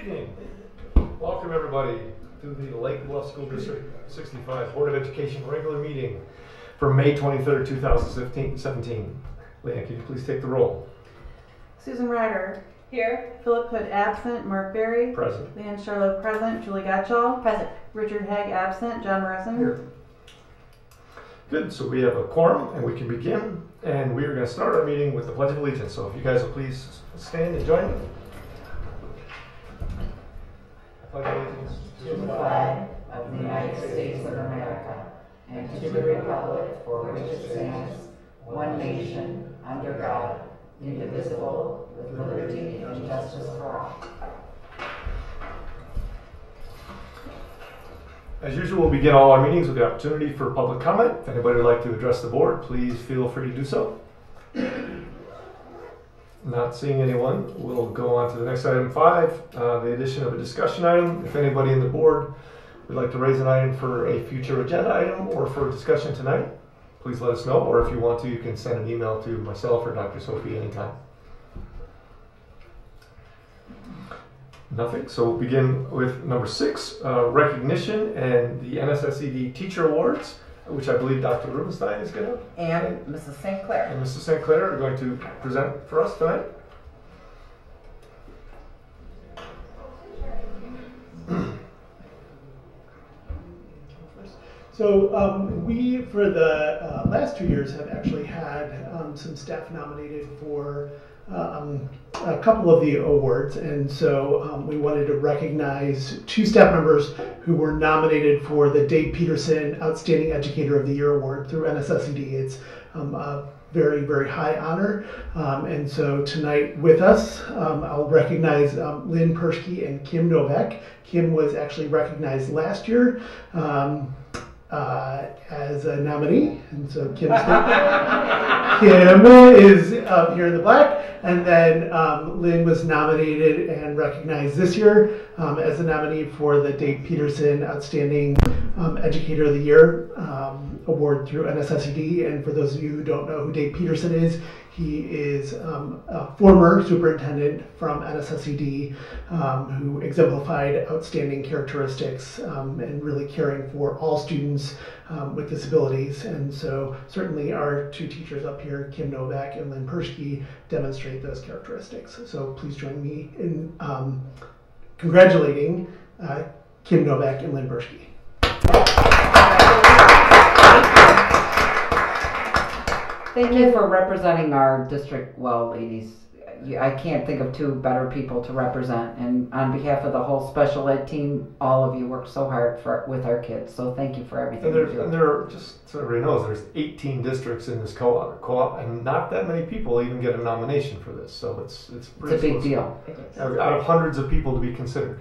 evening. Welcome everybody to the Lake Bluff School District 65 Board of Education regular meeting for May 23rd, 2017. Leanne, can you please take the roll? Susan Ryder. Here. Philip Hood absent. Mark Berry. Present. Leanne Charlotte present. Julie Gottschall. Present. Richard Haig absent. John Morrison. Here. Good, so we have a quorum and we can begin. And we are going to start our meeting with the Pledge of Allegiance. So if you guys will please stand and join me. Pledge of Allegiance to the flag of the United States of America and to the republic for which it stands, one nation, under God, indivisible, with liberty and justice for all. As usual, we'll begin all our meetings with the opportunity for public comment. If anybody would like to address the board, please feel free to do so. Not seeing anyone, we'll go on to the next item 5, the addition of a discussion item. If anybody in the board would like to raise an item for a future agenda item or for discussion tonight, please let us know. Or if you want to, you can send an email to myself or Dr. Sophie anytime. Nothing, so we'll begin with number 6, recognition and the NSSED Teacher Awards, which I believe Dr. Rubenstein is going to. And Mrs. St. Clair. And Mrs. St. Clair are going to present for us tonight. So we, for the last 2 years, have actually had some staff nominated for a couple of the awards, and so we wanted to recognize 2 staff members who were nominated for the Dave Peterson Outstanding Educator of the Year Award through NSSED. It's a very, very high honor, and so tonight with us, I'll recognize Lynn Persky and Kim Novak. Kim was actually recognized last year as a nominee, and so Kim is here in the black, and then Lynn was nominated and recognized this year as a nominee for the Dave Peterson Outstanding Educator of the Year Award through NSSED. And for those of you who don't know who Dave Peterson is, he is a former superintendent from NSSED who exemplified outstanding characteristics and really caring for all students with disabilities. And so certainly our 2 teachers up here, Kim Novak and Lynn Persky, demonstrate those characteristics. So please join me in congratulating Kim Novak and Lynn Persky. Thank you for representing our district well, ladies. I can't think of 2 better people to represent. And on behalf of the whole special ed team, all of you work so hard with our kids. So thank you for everything you do. And there are, just so everybody knows, there's 18 districts in this co-op, and not that many people even get a nomination for this. So it's pretty It's a big deal. Out of hundreds of people to be considered.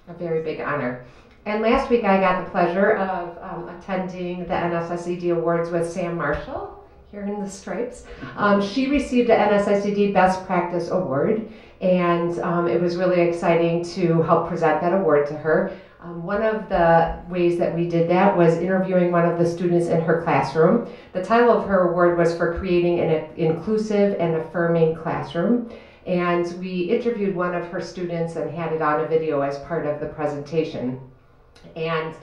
A very big honor. And last week I got the pleasure of attending the NSSED Awards with Sam Marshall here in the stripes. She received the NSSED Best Practice Award, and it was really exciting to help present that award to her. One of the ways that we did that was interviewing one of the students in her classroom. The title of her award was for creating an inclusive and affirming classroom. And we interviewed one of her students and had it on a video as part of the presentation. And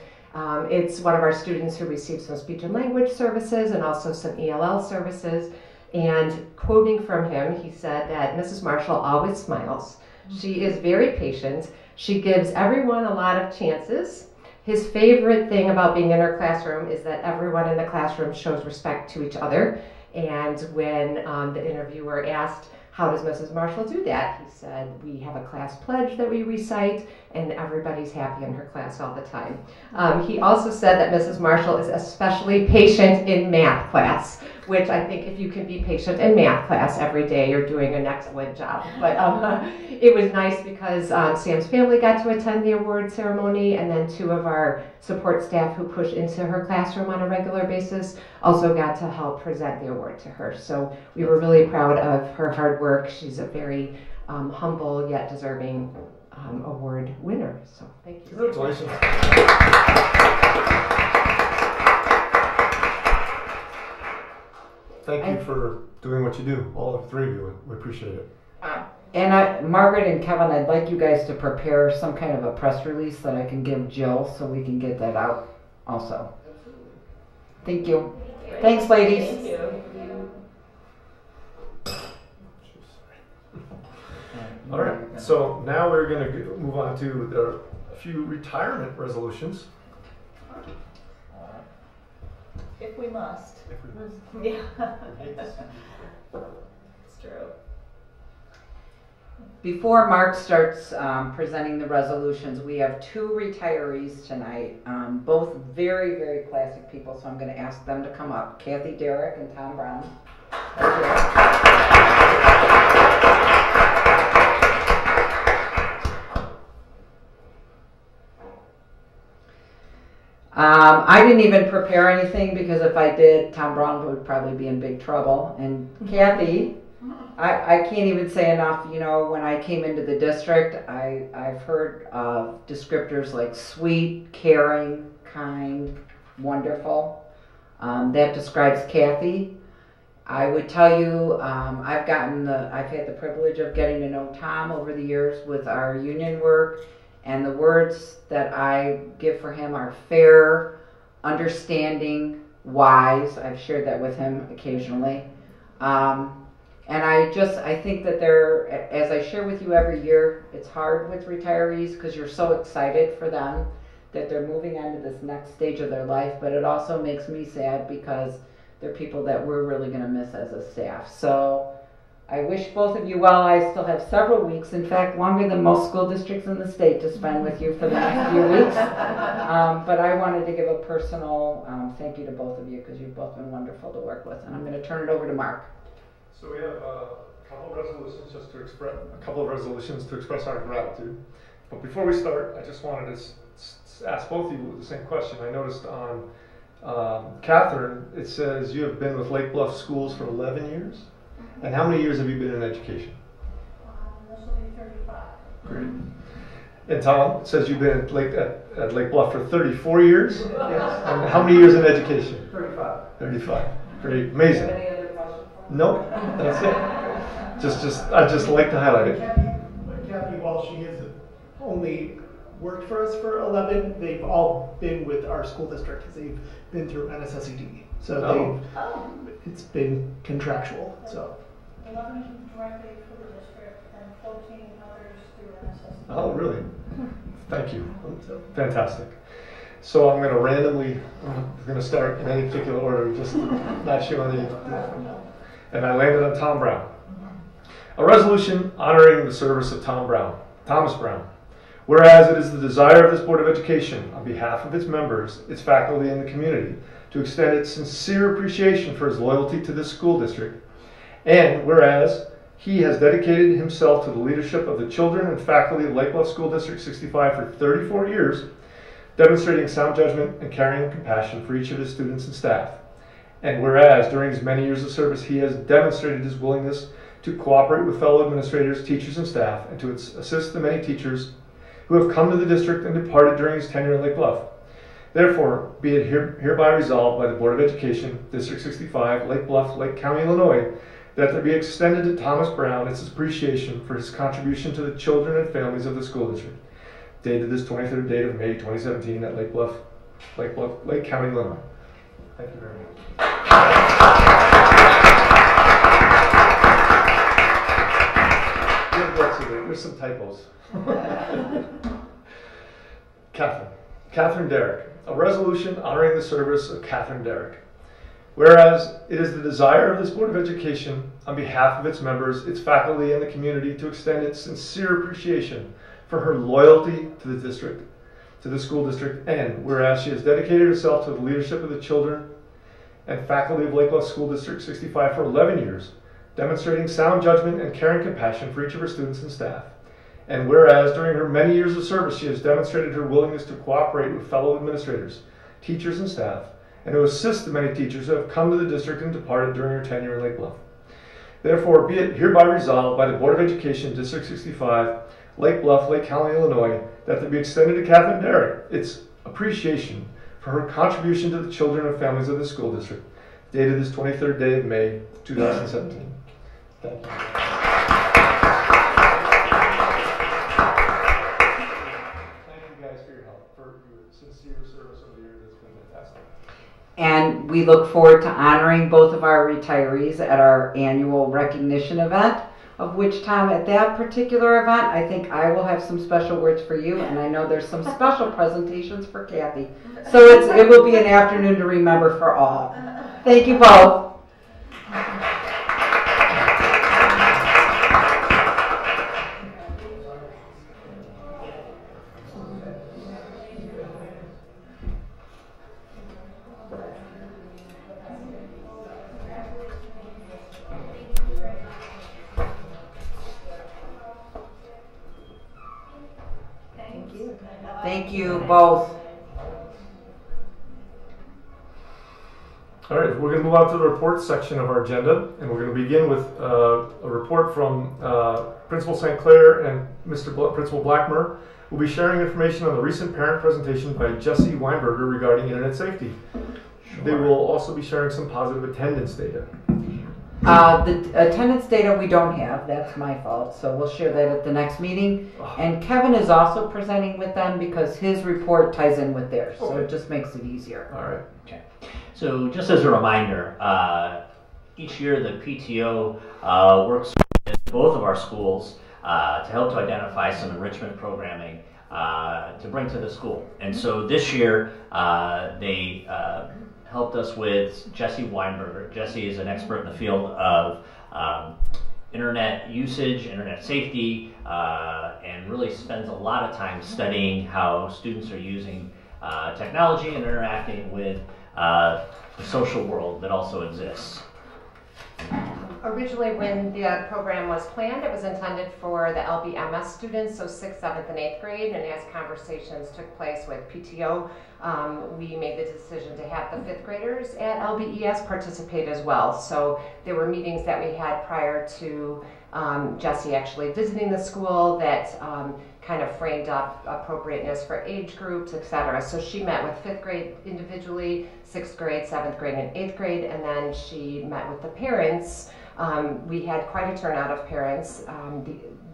it's one of our students who received some speech and language services and also some ELL services. And quoting from him, he said that Mrs. Marshall always smiles. She is very patient. She gives everyone a lot of chances. His favorite thing about being in her classroom is that everyone in the classroom shows respect to each other. And when the interviewer asked, how does Mrs. Marshall do that? He said, we have a class pledge that we recite, and everybody's happy in her class all the time. He also said that Mrs. Marshall is especially patient in math class, which I think if you can be patient in math class every day, you're doing an excellent job. But it was nice because Sam's family got to attend the award ceremony, and then 2 of our support staff who push into her classroom on a regular basis also got to help present the award to her. So we were really proud of her hard work. She's a very humble yet deserving award winner. So thank you. Congratulations. Thank you for doing what you do, all 3 of you. We appreciate it. And Margaret and Kevin, I'd like you guys to prepare some kind of a press release that I can give Jill so we can get that out also. Thank you. Thanks, ladies. Thank you. All right, so now we're going to move on to a few retirement resolutions. If we must. If we must. Yeah. It's true. Before Mark starts presenting the resolutions, we have two retirees tonight, both very, very classic people, so I'm going to ask them to come up. Kathy Derrick and Tom Brown. I didn't even prepare anything because if I did, Tom Brown would probably be in big trouble. And Kathy, I can't even say enough. You know, when I came into the district, I've heard of descriptors like sweet, caring, kind, wonderful. That describes Kathy. I would tell you, I've had the privilege of getting to know Tom over the years with our union work. And the words that I give for him are fair, understanding, wise. I've shared that with him occasionally. And I think that as I share with you every year, it's hard with retirees because you're so excited for them that they're moving on to this next stage of their life. But it also makes me sad because they're people that we're really going to miss as a staff. So I wish both of you well. I still have several weeks, in fact, longer than most school districts in the state to spend with you for the next few weeks. But I wanted to give a personal thank you to both of you because you've both been wonderful to work with. And I'm going to turn it over to Mark. So we have a couple of resolutions to express our gratitude. But before we start, I just wanted to ask both of you the same question. I noticed on Catherine, it says you have been with Lake Bluff Schools for 11 years. And how many years have you been in education? This will be 35. Great. And Tom, it says you've been at Lake Bluff for 34 years? Yes. And how many years in education? 35. 35. Great. Amazing. Any other questions? No, that's it. I'd just like to highlight it. Kathy, while she has only worked for us for 11, they've all been with our school district because they've been through NSSED. So it's been contractual. So 11 directly for the district and 14 others through NSS. Oh, really? Thank you. Fantastic. So I'm going to start in any particular order, just not sure any. And I landed on Tom Brown. A resolution honoring the service of Thomas Brown. Whereas it is the desire of this Board of Education, on behalf of its members, its faculty, and the community, to extend its sincere appreciation for his loyalty to this school district. And whereas he has dedicated himself to the leadership of the children and faculty of Lake Bluff School District 65 for 34 years, demonstrating sound judgment and caring compassion for each of his students and staff. And whereas during his many years of service, he has demonstrated his willingness to cooperate with fellow administrators, teachers, and staff, and to assist the many teachers who have come to the district and departed during his tenure in Lake Bluff. Therefore, be it hereby resolved by the Board of Education, District 65, Lake Bluff, Lake County, Illinois, that there be extended to Thomas Brown its appreciation for his contribution to the children and families of the school district. Dated this 23rd date of May 2017 at Lake County, Illinois. Thank you very much. There's some typos. Catherine Derrick. A resolution honoring the service of Catherine Derrick. Whereas it is the desire of this Board of Education, on behalf of its members, its faculty, and the community, to extend its sincere appreciation for her loyalty to the school district, and whereas she has dedicated herself to the leadership of the children and faculty of Lake Bluff School District 65 for 11 years, demonstrating sound judgment and caring compassion for each of her students and staff. And whereas during her many years of service, she has demonstrated her willingness to cooperate with fellow administrators, teachers, and staff, and to assist the many teachers who have come to the district and departed during her tenure in Lake Bluff. Therefore, be it hereby resolved by the Board of Education, District 65, Lake Bluff, Lake County, Illinois, that there be extended to Catherine Derrick its appreciation for her contribution to the children and families of the school district, dated this 23rd day of May, 2017. Thank you. thanks for your help, for your sincere service over the years. It's been fantastic. And we look forward to honoring both of our retirees at our annual recognition event, of which, Tom, at that particular event, I think I will have some special words for you, and I know there's some special presentations for Kathy. So it will be an afternoon to remember for all. Thank you both. Thank you both. All right, we're going to move on to the reports section of our agenda, and we're going to begin with a report from Principal St. Clair and Principal Blackmer. We'll be sharing information on the recent parent presentation by Jesse Weinberger regarding internet safety. They will also be sharing some positive attendance data. The attendance data we don't have, that's my fault, so we'll share that at the next meeting. And Kevin is also presenting with them because his report ties in with theirs, so it just makes it easier. All right. Okay. So just as a reminder, each year the PTO works with both of our schools to help to identify some enrichment programming to bring to the school. And so this year they helped us with Jesse Weinberger. Jesse is an expert in the field of internet usage, internet safety, and really spends a lot of time studying how students are using technology and interacting with the social world that also exists. Originally, when the program was planned, it was intended for the LBMS students, so 6th, 7th, and 8th grade, and as conversations took place with PTO, we made the decision to have the 5th graders at LBES participate as well. So there were meetings that we had prior to Jesse actually visiting the school that kind of framed up appropriateness for age groups, etc. So she met with 5th grade individually, 6th grade, 7th grade, and 8th grade, and then she met with the parents. We had quite a turnout of parents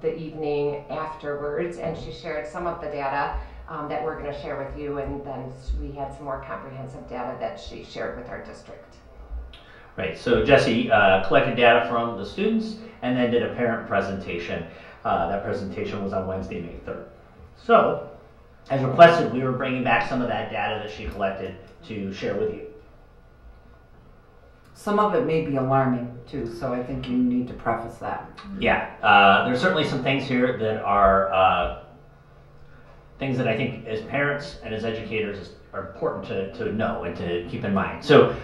the evening afterwards, and she shared some of the data that we're going to share with you, and then we had some more comprehensive data that she shared with our district. Right, so Jesse collected data from the students and then did a parent presentation. That presentation was on Wednesday, May 3rd. So, as requested, we were bringing back some of that data that she collected to share with you. Some of it may be alarming too, so I think you need to preface that. Yeah, there's certainly some things here that are things that I think as parents and as educators are important to know and to keep in mind. So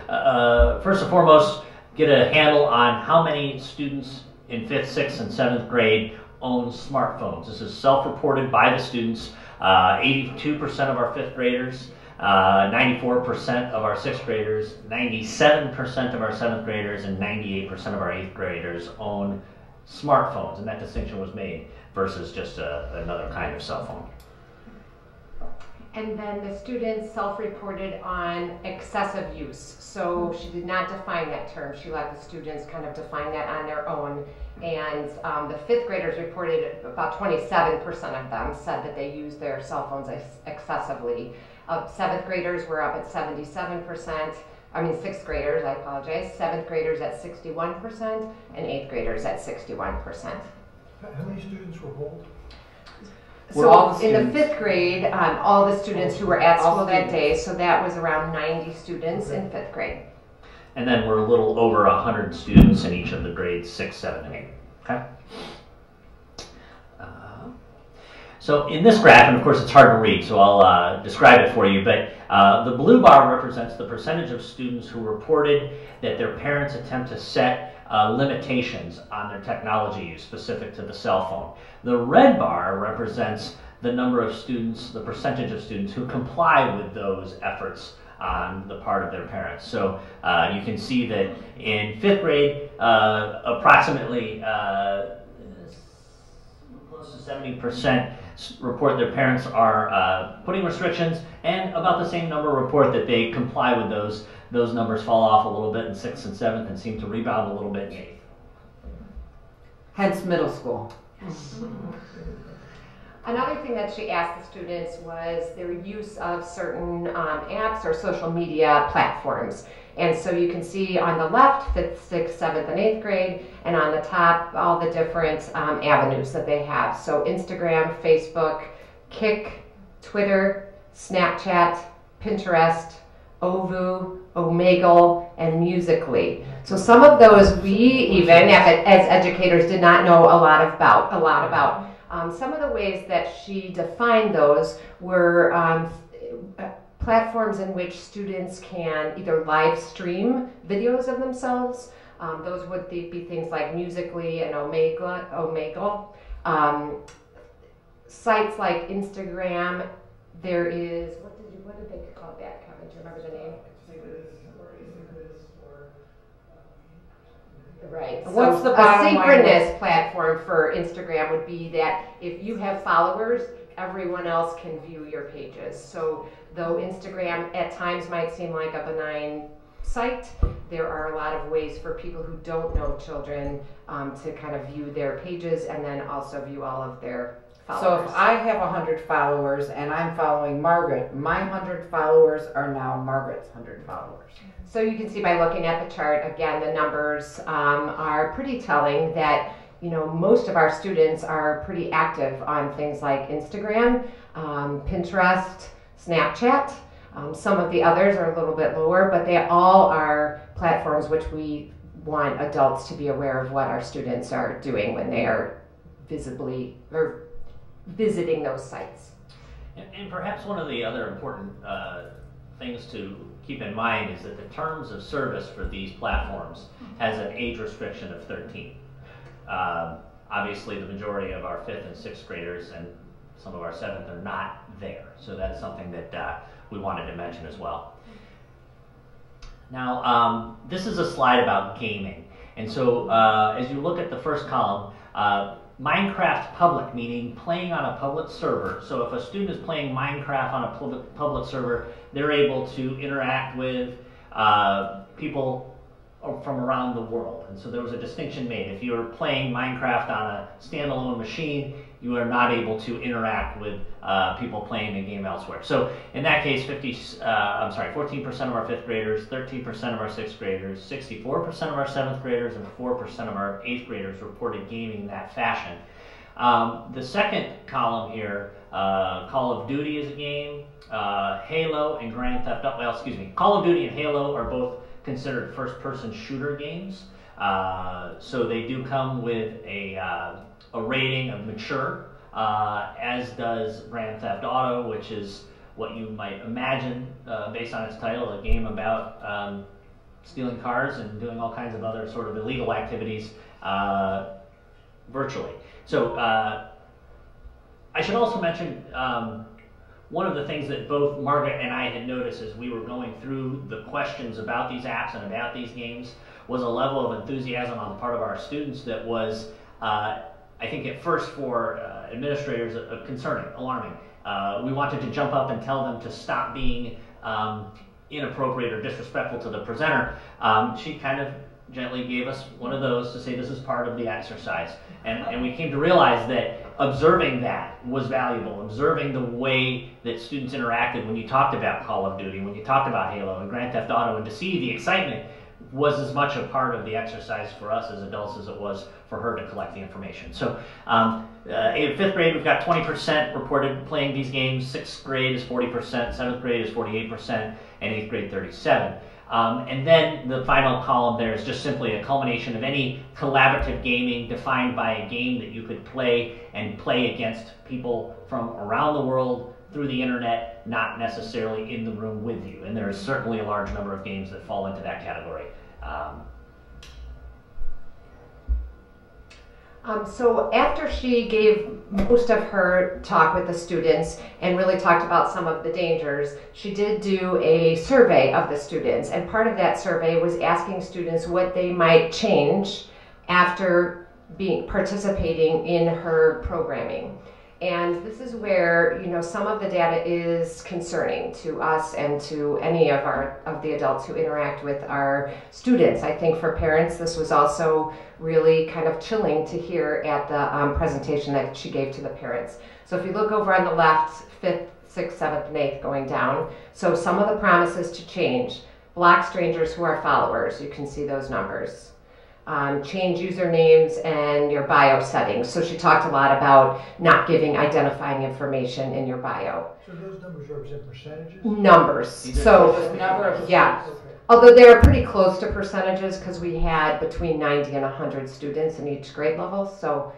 first and foremost, get a handle on how many students in 5th, 6th, and 7th grade own smartphones. This is self-reported by the students. 82% of our 5th graders, 94% of our 6th graders, 97% of our 7th graders, and 98% of our 8th graders own smartphones, and that distinction was made versus just another kind of cell phone. And then the students self-reported on excessive use. So she did not define that term. She let the students kind of define that on their own. And the 5th graders reported about 27% of them said that they use their cell phones excessively. 7th graders were up at 77%. I mean 6th graders, I apologize. 7th graders at 61% and 8th graders at 61%. How many students were polled? So in the 5th grade, all the students who were at school that day, so that was around 90 students in 5th grade. And then we're a little over 100 students in each of the grades 6, 7, and 8. Okay. So in this graph, and of course it's hard to read, so I'll describe it for you, but the blue bar represents the percentage of students who reported that their parents attempt to set limitations on their technology use specific to the cell phone. The red bar represents the number of students, the percentage of students who comply with those efforts on the part of their parents. So you can see that in 5th grade, approximately close to 70% report their parents are putting restrictions, and about the same number report that they comply with those. Those numbers fall off a little bit in 6th and 7th and seem to rebound a little bit in 8th. Hence middle school. Another thing that she asked the students was their use of certain apps or social media platforms. And so you can see on the left, 5th, 6th, 7th, and 8th grade, and on the top, all the different avenues that they have. So Instagram, Facebook, Kik, Twitter, Snapchat, Pinterest, Ovu, Omegle, and Musical.ly. So some of those we even, as educators, did not know a lot about. Some of the ways that she defined those were platforms in which students can either live stream videos of themselves. Those would be things like Musical.ly and Omegle. Sites like Instagram. There is what did they call that, Kevin? Do you remember the name? Right. What's So the a bottom line synchronous platform for Instagram would be that if you have followers, everyone else can view your pages. So though Instagram at times might seem like a benign site, there are a lot of ways for people who don't know children to kind of view their pages and then also view all of their followers. So if I have 100 followers and I'm following Margaret, my 100 followers are now Margaret's 100 followers. So you can see by looking at the chart, again, the numbers are pretty telling that, you know, most of our students are pretty active on things like Instagram, Pinterest, Snapchat. Some of the others are a little bit lower, but they all are platforms which we want adults to be aware of what our students are doing when they are visibly or visiting those sites. And perhaps one of the other important things to keep in mind is that the terms of service for these platforms has an age restriction of 13. Obviously, the majority of our 5th and 6th graders and some of our 7th are not there. So that's something that we wanted to mention as well. Now, this is a slide about gaming. And so as you look at the first column, Minecraft public, meaning playing on a public server. So if a student is playing Minecraft on a public server, they're able to interact with people from around the world. And so there was a distinction made. If you're playing Minecraft on a standalone machine, you are not able to interact with people playing the game elsewhere. So in that case, 14% of our 5th graders, 13% of our 6th graders, 64% of our 7th graders, and 4% of our 8th graders reported gaming in that fashion. The second column here, Call of Duty is a game, Halo and Grand Theft Auto, well, excuse me, Call of Duty and Halo are both considered first-person shooter games. So they do come with a rating of mature, as does Grand Theft Auto, which is what you might imagine based on its title, a game about stealing cars and doing all kinds of other sort of illegal activities virtually. So I should also mention one of the things that both Margaret and I had noticed as we were going through the questions about these apps and about these games was a level of enthusiasm on the part of our students that was, I think at first for administrators, concerning, alarming. We wanted to jump up and tell them to stop being inappropriate or disrespectful to the presenter. She kind of gently gave us one of those to say this is part of the exercise. And we came to realize that observing that was valuable, observing the way that students interacted when you talked about Call of Duty, when you talked about Halo and Grand Theft Auto, and to see the excitement was as much a part of the exercise for us as adults as it was for her to collect the information. So in 5th grade, we've got 20% reported playing these games, 6th grade is 40%, 7th grade is 48%, and 8th grade 37%. And then the final column there is just simply a culmination of any collaborative gaming defined by a game that you could play and play against people from around the world through the internet, not necessarily in the room with you. And there is certainly a large number of games that fall into that category. So after she gave most of her talk with the students and really talked about some of the dangers, she did do a survey of the students. And part of that survey was asking students what they might change after participating in her programming. And this is where, you know, some of the data is concerning to us and to any of the adults who interact with our students. I think for parents, this was also really kind of chilling to hear at the presentation that she gave to the parents. So if you look over on the left, 5th, 6th, 7th, and 8th going down. So some of the promises to change. Block strangers who are followers. You can see those numbers. Change usernames and your bio settings. So she talked a lot about not giving identifying information in your bio. So those numbers represent percentages? Numbers. So, Number of yeah. Okay. Although they're pretty close to percentages because we had between 90 and 100 students in each grade level. So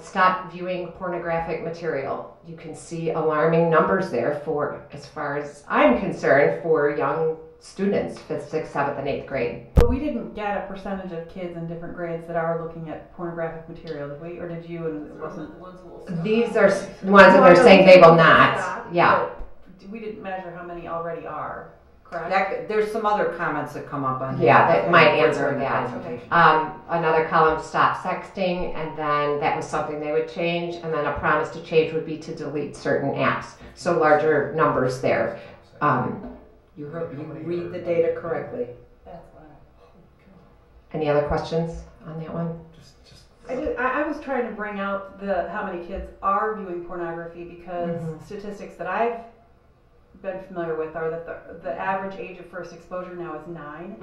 stop viewing pornographic material. You can see alarming numbers there for, as far as I'm concerned, for young students, 5th, 6th, 7th, and 8th grade. But we didn't get a percentage of kids in different grades that are looking at pornographic material, did we? Or did you and it wasn't? These are the ones that are saying they will not. Yeah. But we didn't measure how many already are, correct? There's some other comments that come up on here. Yeah, that might During answer the that. presentation. Another column, stop sexting, and then that was something they would change, and then a promise to change would be to delete certain apps. So larger numbers there. You read the data correctly. That's why. Any other questions on that one? I was trying to bring out how many kids are viewing pornography because statistics that I've been familiar with are that the average age of first exposure now is 9.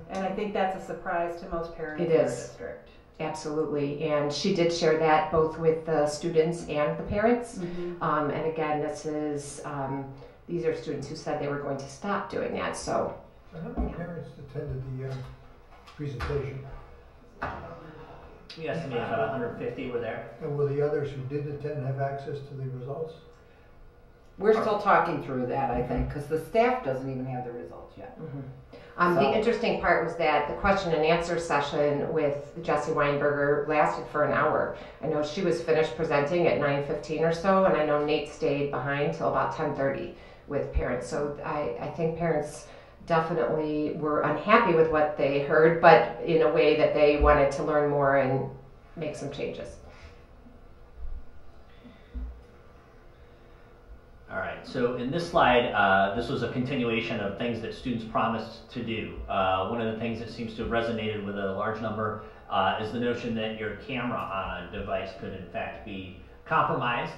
And I think that's a surprise to most parents It in our is. district. Absolutely, and she did share that both with the students and the parents. And again, these are students who said they were going to stop doing that. So how many parents attended the presentation? We estimate about 150 were there. And will the others who didn't attend have access to the results? We're still talking through that, I think, because the staff doesn't even have the results yet. the interesting part was that the question and answer session with Jessie Weinberger lasted for an hour. I know she was finished presenting at 9:15 or so, and I know Nate stayed behind till about 10:30 with parents. So I think parents definitely were unhappy with what they heard, but in a way that they wanted to learn more and make some changes. All right, so in this slide, this was a continuation of things that students promised to do. One of the things that seems to have resonated with a large number is the notion that your camera on a device could in fact be compromised.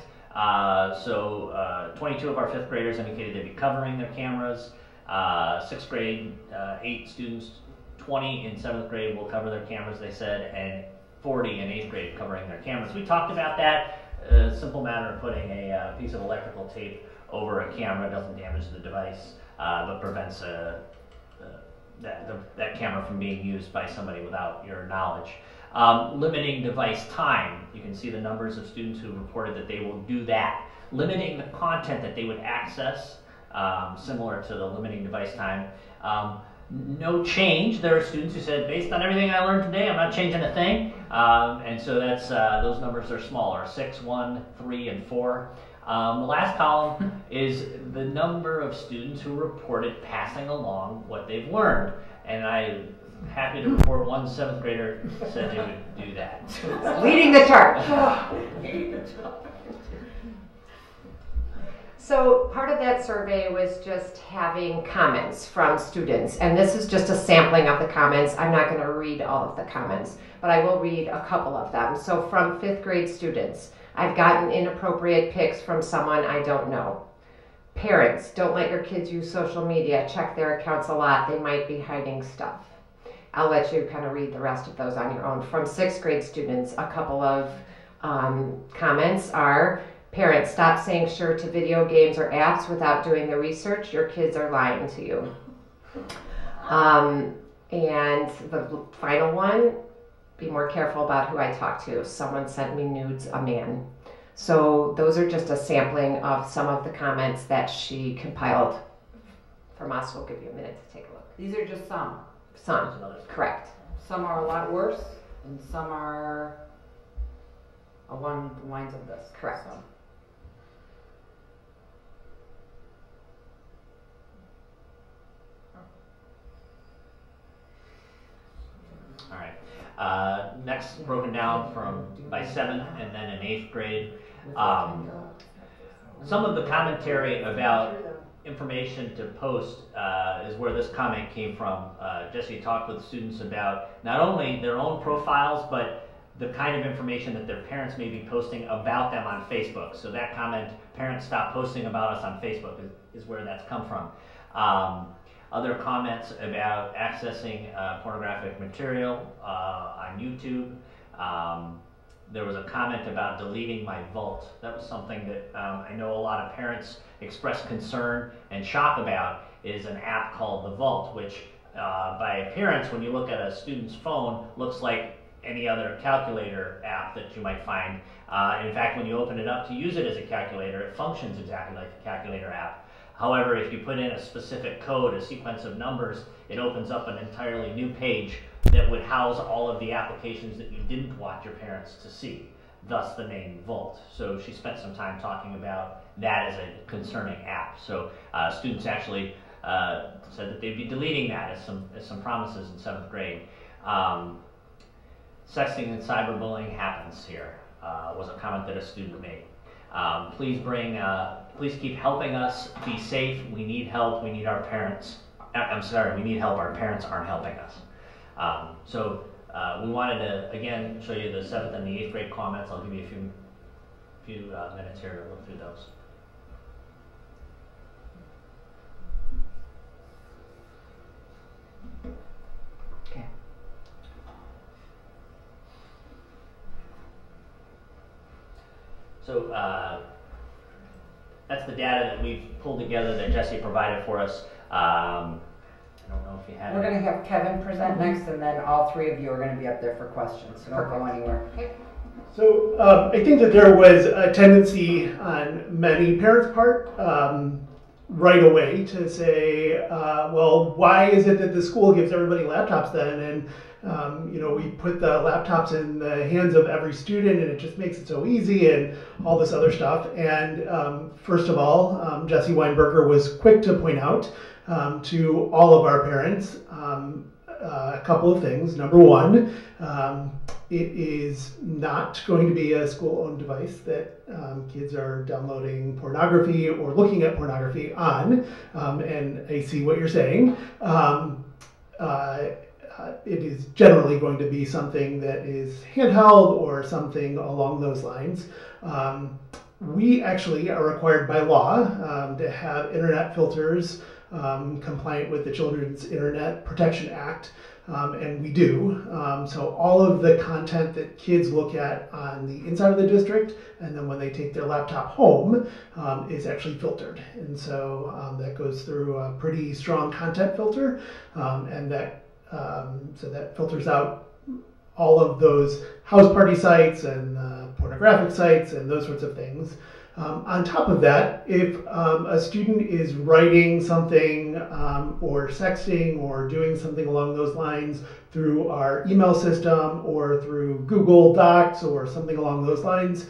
22 of our 5th graders indicated they'd be covering their cameras. 6th grade, 8 students, 20 in 7th grade will cover their cameras, they said, and 40 in 8th grade covering their cameras. We talked about that. A simple matter of putting a piece of electrical tape over a camera doesn't damage the device, but prevents that camera from being used by somebody without your knowledge. Limiting device time. You can see the numbers of students who reported that they will do that. Limiting the content that they would access, similar to the limiting device time. No change. There are students who said, based on everything I learned today, I'm not changing a thing. And so that's those numbers are smaller, 6, 1, 3, and 4. The last column is the number of students who reported passing along what they've learned. And I'm happy to report one 7th grader said they would do that. Leading the charge. So part of that survey was just having comments from students, and this is just a sampling of the comments. I'm not going to read all of the comments, but I will read a couple of them. So from 5th grade students, I've gotten inappropriate pics from someone I don't know. Parents, don't let your kids use social media. Check their accounts a lot. They might be hiding stuff. I'll let you kind of read the rest of those on your own. From 6th grade students, a couple of comments are, parents, stop saying sure to video games or apps without doing the research. Your kids are lying to you. And the final one, be more careful about who I talk to. Someone sent me nudes, a man. So those are just a sampling of some of the comments that she compiled from us. We'll give you a minute to take a look. These are just some. Some, correct. Some are a lot worse, and some are along the lines of this. Correct. So. All right. topics broken down by 7th and then in 8th grade. Some of the commentary about information to post is where this comment came from. Jesse talked with students about not only their own profiles, but the kind of information that their parents may be posting about them on Facebook. So that comment, parents stop posting about us on Facebook, is where that's come from. Other comments about accessing pornographic material on YouTube. There was a comment about deleting my vault. That was something that I know a lot of parents expressed concern and shock about, is an app called the Vault, which by appearance, when you look at a student's phone, looks like any other calculator app that you might find. In fact, when you open it up to use it as a calculator, it functions exactly like a calculator app. However, if you put in a specific code, a sequence of numbers, it opens up an entirely new page that would house all of the applications that you didn't want your parents to see, thus the name Vault. So she spent some time talking about that as a concerning app. So students actually said that they'd be deleting that as some promises in 7th grade. Sexting and cyberbullying happens here, was a comment that a student made. Please keep helping us be safe. We need help. We need our parents. We need help. Our parents aren't helping us. We wanted to, again, show you the 7th and the 8th grade comments. I'll give you a few minutes here to look through those. Okay. So that's the data that we've pulled together that Jesse provided for us. I don't know if you have. We're going to have Kevin present next, and then all 3 of you are going to be up there for questions. So don't go anywhere. Okay. So I think that there was a tendency on many parents' part right away to say, well, why is it that the school gives everybody laptops then? And we put the laptops in the hands of every student, and it just makes it so easy, and all this other stuff. And first of all, Jesse Weinberger was quick to point out to all of our parents a couple of things. Number one, it is not going to be a school-owned device that kids are downloading pornography or looking at pornography on. And I see what you're saying. It is generally going to be something that is handheld or something along those lines. We actually are required by law to have internet filters compliant with the Children's Internet Protection Act, and we do. So all of the content that kids look at on the inside of the district, and then when they take their laptop home, is actually filtered. And so that goes through a pretty strong content filter, and that filters out all of those house party sites and pornographic sites and those sorts of things. On top of that, if a student is writing something or sexting or doing something along those lines through our email system or through Google Docs or something along those lines,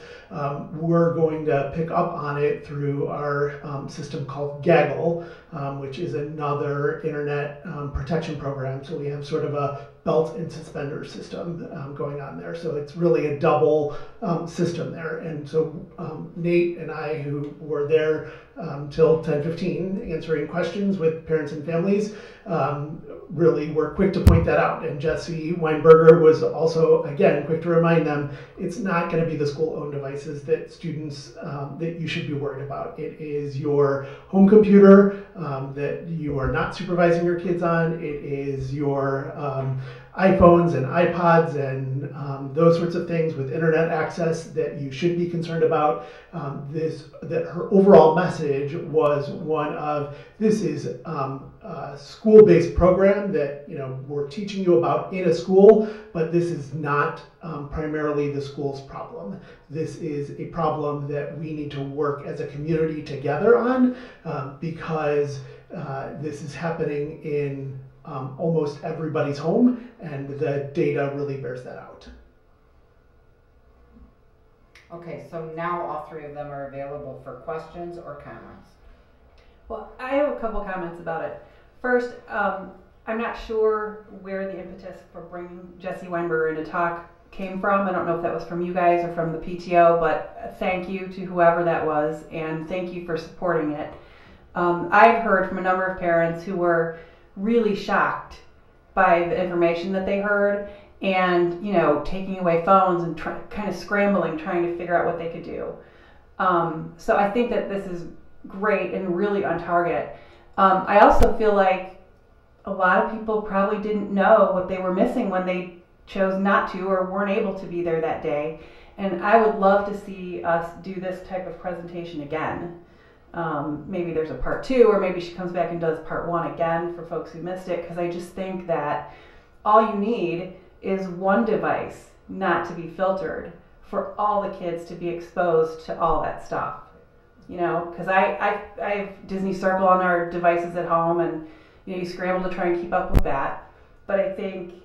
we're going to pick up on it through our system called Gaggle, which is another internet protection program. So we have sort of a belt and suspender system going on there. So it's really a double system there. And so Nate and I, who were there till 10:15 answering questions with parents and families, really were quick to point that out. And Jesse Weinberger was also, again, quick to remind them, it's not going to be the school-owned devices that students, that you should be worried about. It is your home computer that you are not supervising your kids on. It is your iPhones and iPods and those sorts of things with internet access that you should be concerned about. That her overall message was one of, this is a school-based program that we're teaching you about in a school, but this is not primarily the school's problem. This is a problem that we need to work as a community together on because this is happening in almost everybody's home, and the data really bears that out. Okay, so now all 3 of them are available for questions or comments. Well, I have a couple comments about it. First, I'm not sure where the impetus for bringing Jesse Weinberger in to talk came from. I don't know if that was from you guys or from the PTO, but thank you to whoever that was, and thank you for supporting it. I've heard from a number of parents who were really shocked by the information that they heard, and taking away phones and kind of scrambling, trying to figure out what they could do. So I think that this is great and really on target. I also feel like a lot of people probably didn't know what they were missing when they chose not to or weren't able to be there that day. And I would love to see us do this type of presentation again. Maybe there's a part 2, or maybe she comes back and does part 1 again for folks who missed it, because I just think that all you need is one device not to be filtered for all the kids to be exposed to all that stuff. Because I have Disney Circle on our devices at home, and you scramble to try and keep up with that. But I think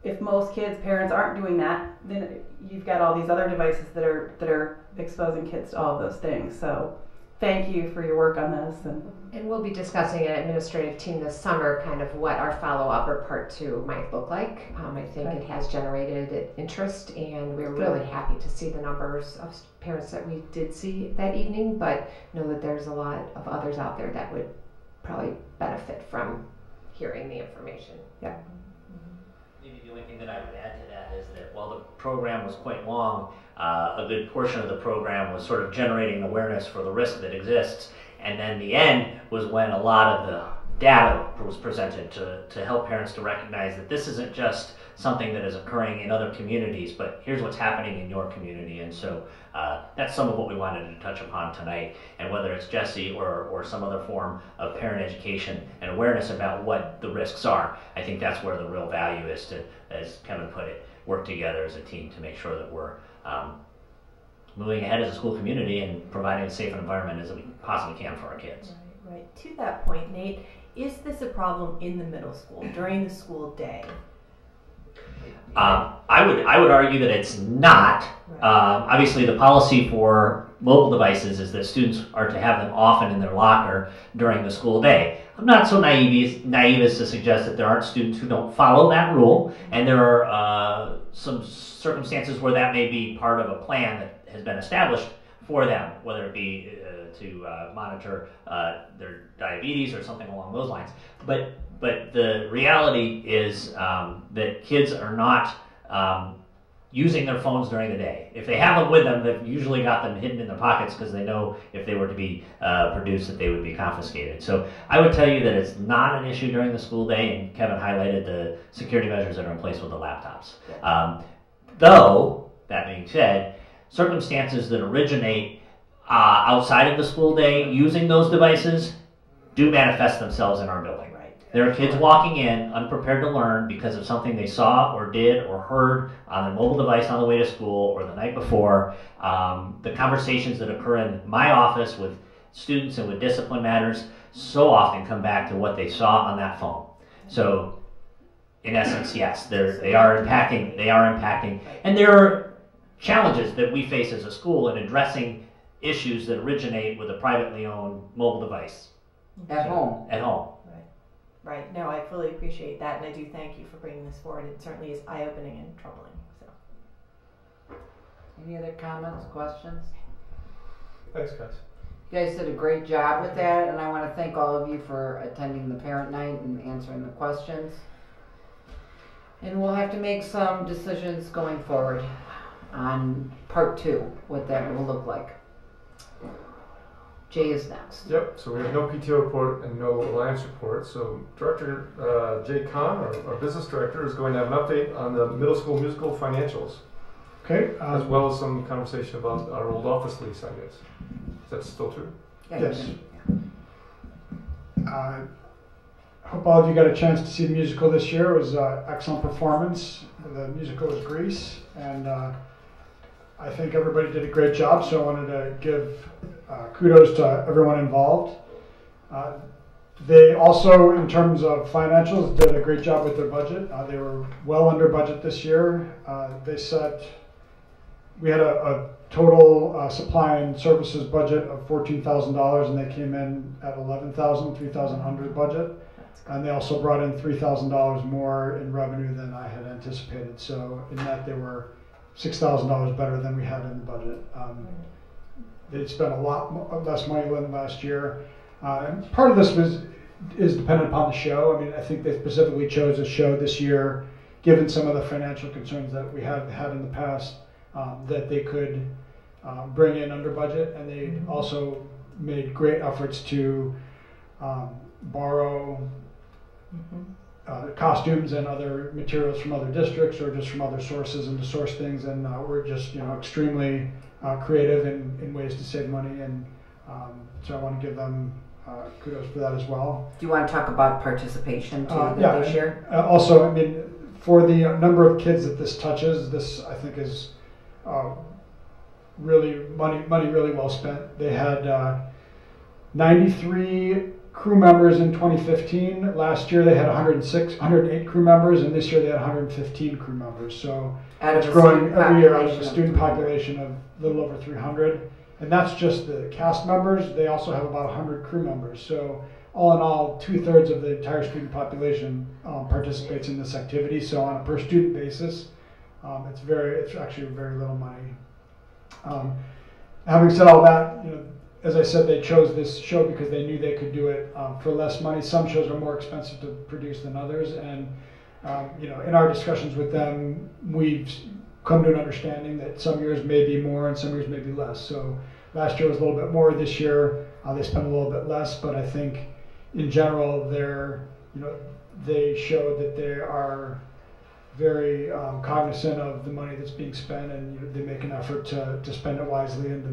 if most kids' parents aren't doing that, then you've got all these other devices that are exposing kids to all of those things. So thank you for your work on this. And we'll be discussing an administrative team this summer, kind of what our follow-up or part 2 might look like. I think it has generated interest, and we're really happy to see the numbers of parents that we did see that evening, but know that there's a lot of others out there that would probably benefit from hearing the information. Yeah. Maybe the only thing that I would add to that is that while the program was quite long, a good portion of the program was sort of generating awareness for the risk that exists. And then the end was when a lot of the data was presented to help parents to recognize that this isn't just something that is occurring in other communities, but here's what's happening in your community. And so that's some of what we wanted to touch upon tonight. And whether it's Jesse or some other form of parent education and awareness about what the risks are, I think that's where the real value is to, as Kevin put it, work together as a team to make sure that we're moving ahead as a school community and providing as safe an environment as we possibly can for our kids. Right. To that point, Nate, is this a problem in the middle school during the school day? I would argue that it's not. Right. Obviously, the policy for mobile devices is that students are to have them often in their locker during the school day. I'm not so naive as to suggest that there aren't students who don't follow that rule, and there are some circumstances where that may be part of a plan that has been established for them, whether it be to monitor their diabetes or something along those lines. But the reality is that kids are not using their phones during the day. If they have them with them, they've usually got them hidden in their pockets because they know if they were to be produced that they would be confiscated. So I would tell you that it's not an issue during the school day, and Kevin highlighted the security measures that are in place with the laptops. Though, that being said, circumstances that originate outside of the school day using those devices do manifest themselves in our building. There are kids walking in unprepared to learn because of something they saw or did or heard on their mobile device on the way to school or the night before. The conversations that occur in my office with students and with discipline matters so often come back to what they saw on that phone. So, in essence, yes, they are impacting, and there are challenges that we face as a school in addressing issues that originate with a privately owned mobile device. At home. At home. Right. No, I fully appreciate that, and I do thank you for bringing this forward. It certainly is eye-opening and troubling. So, Any other comments, questions? Thanks, guys. You guys did a great job with that, and I want to thank all of you for attending the parent night and answering the questions. And we'll have to make some decisions going forward on part 2, what that will look like. Jay is next. Yep, so we have no PTO report and no Alliance report. So Director Jay Kahn, our business director, is going to have an update on the middle school musical financials. Okay. As well as some conversation about our old office lease, I guess. Is that still true? Yeah, Yes. I hope all of you got a chance to see the musical this year. It was an excellent performance. The musical was Grease, and I think everybody did a great job, so I wanted to give kudos to everyone involved. They also, in terms of financials, did a great job with their budget. They were well under budget this year. We had a total supply and services budget of $14,000, and they came in at $11,000, $3,000 under budget. And they also brought in $3,000 more in revenue than I had anticipated. So in that, they were $6,000 better than we had in the budget. They spent a lot less money than last year. And part of this is dependent upon the show. I mean, I think they specifically chose a show this year, given some of the financial concerns that we have had in the past, that they could bring in under budget. And they also made great efforts to borrow costumes and other materials from other districts or just from other sources and to source things. And we're just extremely creative in ways to save money. And so I want to give them kudos for that as well. Do you want to talk about participation too yeah, this year? Also, I mean, for the number of kids that this touches, this I think is really money really well spent. They had 93 crew members in 2015. Last year they had 108 crew members, and this year they had 115 crew members. So it's growing every year out of a student population of a little over 300. And that's just the cast members. They also have about 100 crew members. So all in all, 2/3 of the entire student population participates in this activity. So on a per student basis, it's actually very little money. Having said all that, as I said, they chose this show because they knew they could do it for less money. Some shows are more expensive to produce than others, and in our discussions with them, we've come to an understanding that some years may be more and some years may be less. So last year was a little bit more. This year they spent a little bit less, but I think in general they showed that they are very cognizant of the money that's being spent, and they make an effort to spend it wisely and to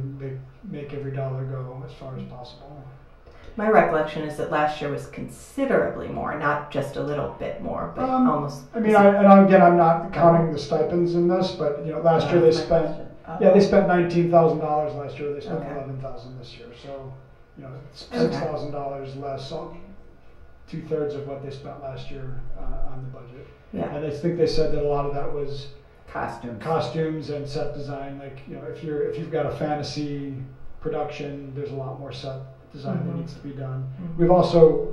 make every dollar go as far as possible. My recollection is that last year was considerably more, not just a little bit more, but almost. I mean, I'm not counting the stipends in this, but last year they spent they spent $19,000 last year. They spent $11,000 this year, so it's $6,000 less, 2/3 of what they spent last year on the budget. Yeah. And I think they said that a lot of that was costumes and set design. Like if you've got a fantasy production, there's a lot more set design that needs to be done. We've also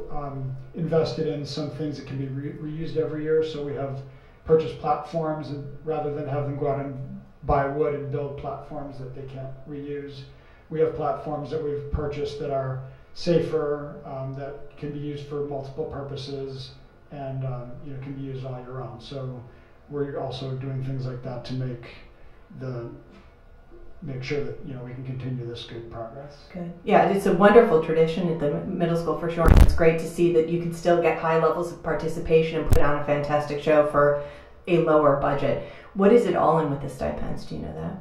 invested in some things that can be reused every year. So we have purchased platforms, and rather than have them go out and buy wood and build platforms that they can't reuse, we have platforms that we've purchased that are safer, that can be used for multiple purposes, and can be used all year round. So we're also doing things like that to make sure that we can continue this good progress. Good. Yeah, it's a wonderful tradition at the middle school for sure. It's great to see that you can still get high levels of participation and put on a fantastic show for a lower budget. What is it all in with the stipends? Do you know that?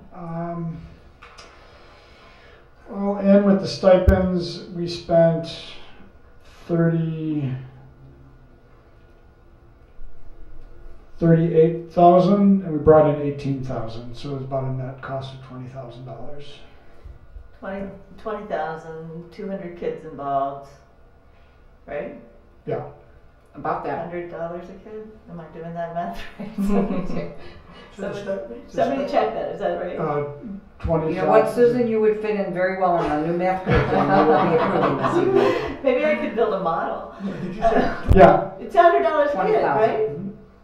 Well, and with the stipends, we spent $38,000, and we brought in $18,000, so it was about a net cost of $20,000. 20,000, 200 kids involved, right? Yeah. About that. $100 a kid? Am I doing that math right? Somebody check that, is that right? 20. You know what, Susan, you would fit in very well in our new math curriculum. We will be approving this evening. Maybe I could build a model. Did you say? Yeah. It's $100 a kid, right?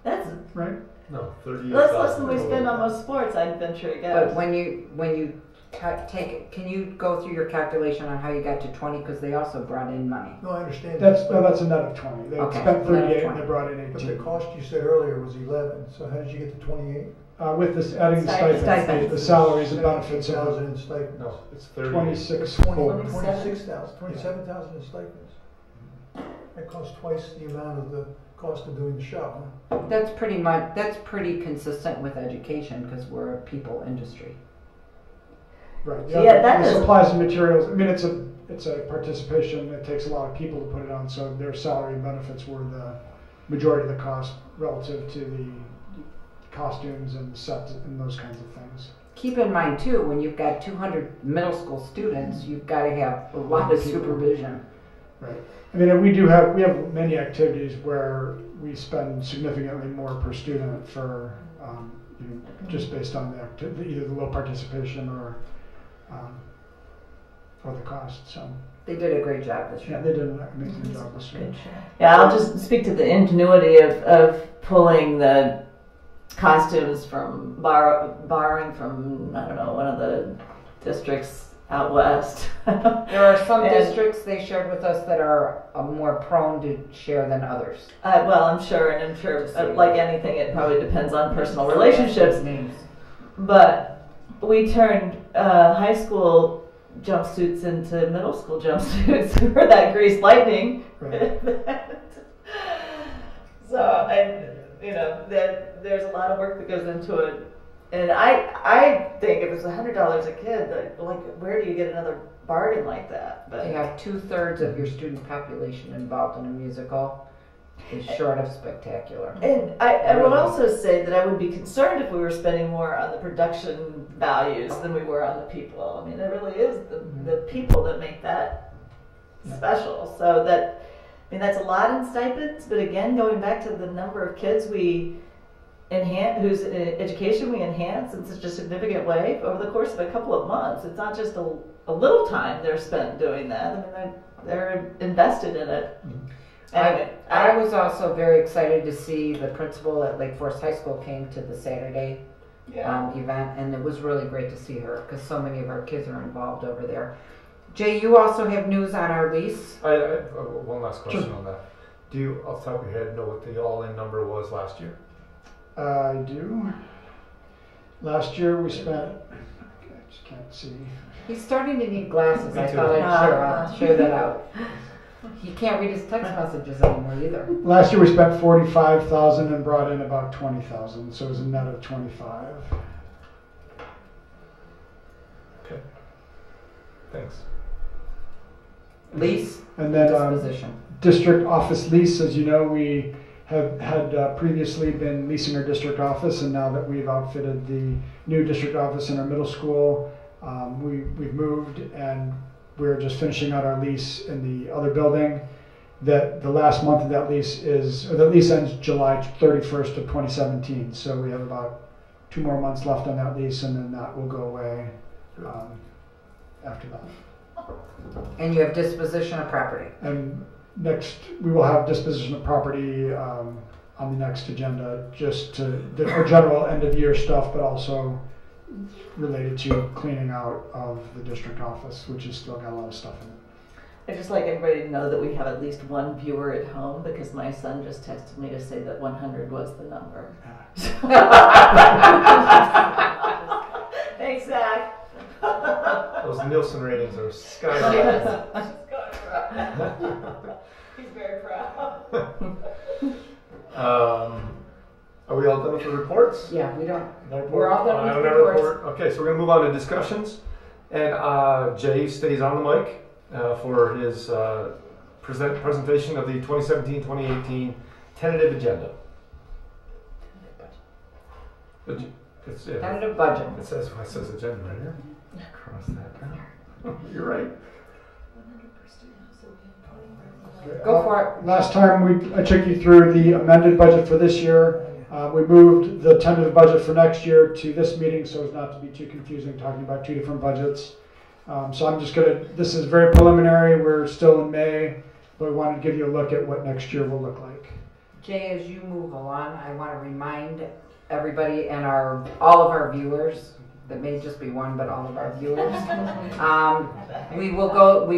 That's right. No, 30. That's less than we spend on most sports, I'd venture to guess. But when you take it, can you go through your calculation on how you got to 20? Because they also brought in money. No, I understand. That's a net of 20. They Okay, spent 38 net of and they brought in 18. But the cost you said earlier was 11. So how did you get to 28? With this adding the Stipends. stipends, the salaries and benefits 7,000 of in stipends. No, it's 30. 27,000 in stipends. That costs twice the amount of the cost of doing the show. Huh? That's pretty consistent with education because we're a people industry. Right. Yeah, that the is supplies and materials. I mean, it's a participation. It takes a lot of people to put it on. So their salary and benefits were the majority of the cost relative to the costumes and sets and those kinds of things. Keep in mind too, when you've got 200 middle school students, you've got to have a lot of supervision. Right. I mean, we have many activities where we spend significantly more per student for just based on the activity, either the low participation or the cost. So They did a great job this Yeah, year. they did an amazing job this year. Yeah, I'll just speak to the ingenuity of pulling the costumes from borrowing from, I don't know, one of the districts out west. There are some And- districts they shared with us that are more prone to share than others. Well, I'm sure, and I'm sure, like anything, it probably depends on personal relationships. Names. But we turned high school jumpsuits into middle school jumpsuits for that Grease Lightning. Right. So, and there's a lot of work that goes into it. And I think if it's $100 a kid, like where do you get another bargain like that? But They have 2/3 of your student population involved in a musical. It's short of spectacular. And I would also say that I would be concerned if we were spending more on the production values than we were on the people. I mean, it really is the people that make that special. So that's a lot in stipends, but again, going back to the number of kids we enhance, whose education we enhance in such a significant way over the course of a couple of months. It's not just a little time they're spent doing that. I mean, they're invested in it. Anyway, I was also very excited to see the principal at Lake Forest High School came to the Saturday event, and it was really great to see her because so many of our kids are involved over there. Jay, you also have news on our lease. I have one last question on that. Do you, off the top of your head, know what the all-in number was last year? I do. Last year we spent, I just can't see. He's starting to need glasses. Me I too. thought I'd show that out. He can't read his text messages anymore either. Last year we spent 45,000 and brought in about 20,000, so it was a net of 25. Okay. Thanks. Lease and then disposition. District office lease. As you know, we have had previously been leasing our district office, and now that we've outfitted the new district office in our middle school, we've moved and we're just finishing out our lease in the other building. That the last month of that lease the lease ends July 31st of 2017. So we have about 2 more months left on that lease, and then that will go away after that. And you have disposition of property. And next, we will have disposition of property on the next agenda, just to our general end of year stuff, but also related to cleaning out of the district office, which has still got a lot of stuff in it. I'd just like everybody to know that we have at least one viewer at home because my son just texted me to say that 100 was the number. Thanks, Zach. Those Nielsen ratings are skyrocketing. He's very proud. Are we all done with the reports? Yeah, we don't. No report? We're all done I with don't the have a reports. report. Okay, so we're going to move on to discussions. And Jay stays on the mic for his presentation of the 2017-2018 tentative agenda. Tentative budget. It says agenda right here. Cross that down. You're right. Go for it. Last time I took you through the amended budget for this year. We moved the tentative budget for next year to this meeting so as not to be too confusing talking about 2 different budgets. So I'm just this is very preliminary. We're still in May, but we wanted to give you a look at what next year will look like. Jay, as you move along, I want to remind everybody and all of our viewers, that may just be one, but all of our viewers, we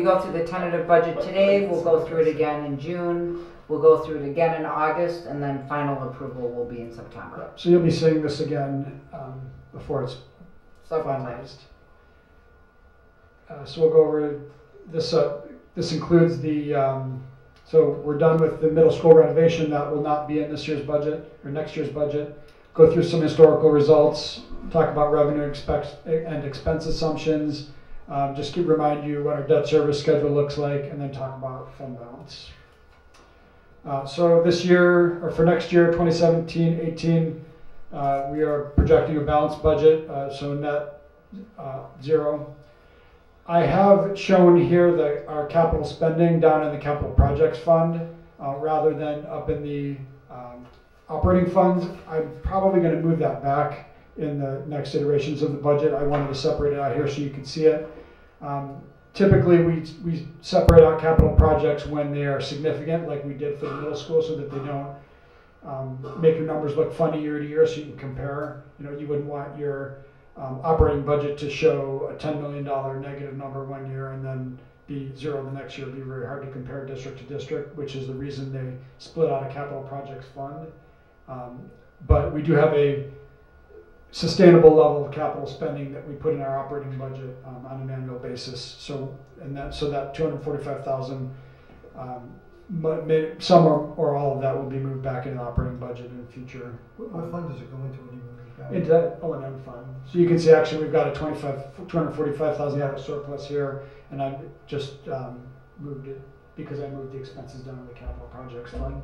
go through the tentative budget today. We'll go through it again in June. We'll go through it again in August, and then final approval will be in September. So you'll be seeing this again before it's finalized. So we'll go over this. This includes the. So we're done with the middle school renovation. That will not be in this year's budget or next year's budget. Go through some historical results. Talk about revenue and expense assumptions. Just to remind you what our debt service schedule looks like, and then talk about fund balance. So this year, or for next year, 2017-18, we are projecting a balanced budget, so net 0. I have shown here our capital spending down in the capital projects fund, rather than up in the operating funds. I'm probably going to move that back in the next iterations of the budget. I wanted to separate it out here so you can see it. typically we separate out capital projects when they are significant, like we did for the middle school, so that they don't make your numbers look funny year to year, so you can compare. You wouldn't want your operating budget to show a $10 million negative number one year and then be zero the next year. It'd be very hard to compare district to district, which is the reason they split out a capital projects fund. But we do have a sustainable level of capital spending that we put in our operating budget on an annual basis. So that 245,000, some or all of that will be moved back into the operating budget in the future. What fund does it go into when you move it back? Into that O&M fund. So you can see actually we've got a $245,000 surplus here, and I just moved it because I moved the expenses down to the capital projects fund.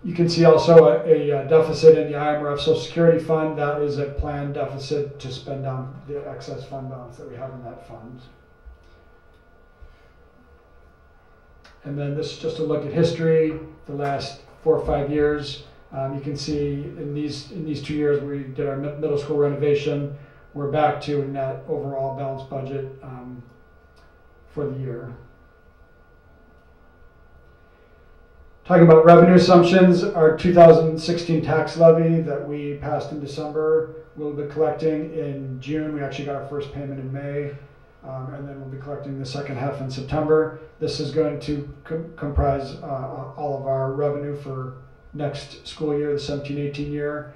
You can see also a deficit in the IMRF Social Security Fund. That is a planned deficit to spend down the excess fund balance that we have in that fund. And then this is just a look at history, the last 4 or 5 years. You can see in these 2 years we did our middle school renovation, we're back to a net overall balanced budget for the year. Talking about revenue assumptions, our 2016 tax levy that we passed in December, we'll be collecting in June. We actually got our first payment in May, and then we'll be collecting the second half in September. This is going to comprise all of our revenue for next school year, the 17-18 year.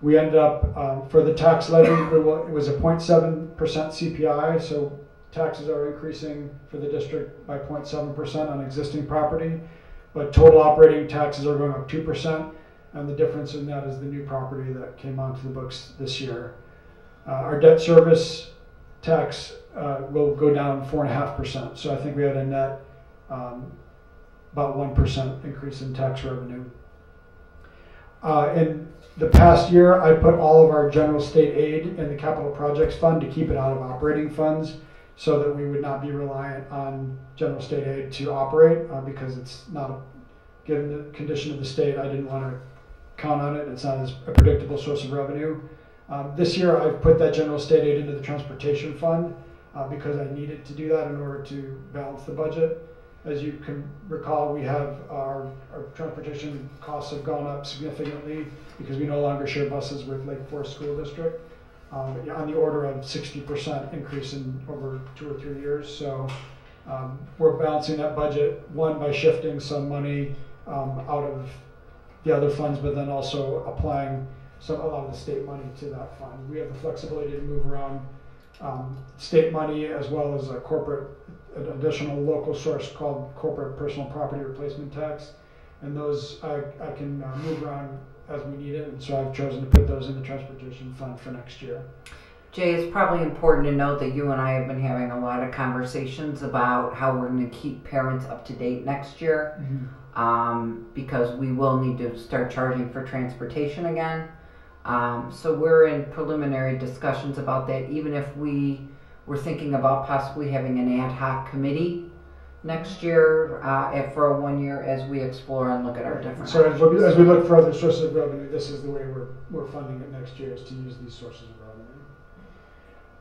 We ended up, for the tax levy, it was a 0.7% CPI, so taxes are increasing for the district by 0.7% on existing property. But total operating taxes are going up 2%, and the difference in that is the new property that came onto the books this year. Our debt service tax will go down 4.5%, so I think we had a net about 1% increase in tax revenue. In the past year, I put all of our general state aid in the capital projects fund to keep it out of operating funds, so that we would not be reliant on general state aid to operate, because it's not, given the condition of the state, I didn't want to count on it. It's not as a predictable source of revenue. This year I've put that general state aid into the transportation fund because I needed to do that in order to balance the budget. As you can recall, we have our transportation costs have gone up significantly because we no longer share buses with Lake Forest School District. On the order of 60% increase in over 2 or 3 years. So we're balancing that budget, one, by shifting some money out of the other funds, but then also applying a lot of the state money to that fund. We have the flexibility to move around state money as well as an additional local source called corporate personal property replacement tax. And those I can move around as we need it, and so I've chosen to put those in the transportation fund for next year. Jay, it's probably important to note that you and I have been having a lot of conversations about how we're going to keep parents up to date next year, because we will need to start charging for transportation again. So we're in preliminary discussions about that, even if we were thinking about possibly having an ad hoc committee next year for a 1 year as we explore and look at our different So as we look for other sources of revenue, this is the way we're funding it next year, is to use these sources of revenue.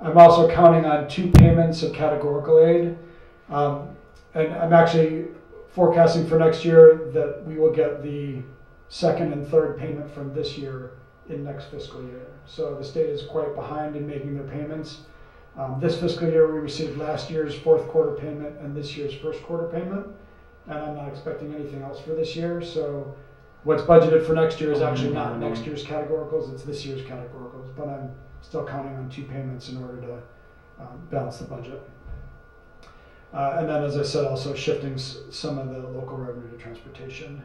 I'm also counting on 2 payments of categorical aid, and I'm actually forecasting for next year that we will get the second and third payment from this year in next fiscal year. So the state is quite behind in making their payments. This fiscal year we received last year's 4th quarter payment and this year's 1st quarter payment, and I'm not expecting anything else for this year. So what's budgeted for next year is actually not next year's categoricals, it's this year's categoricals, but I'm still counting on 2 payments in order to balance the budget. And then, as I said, also shifting some of the local revenue to transportation.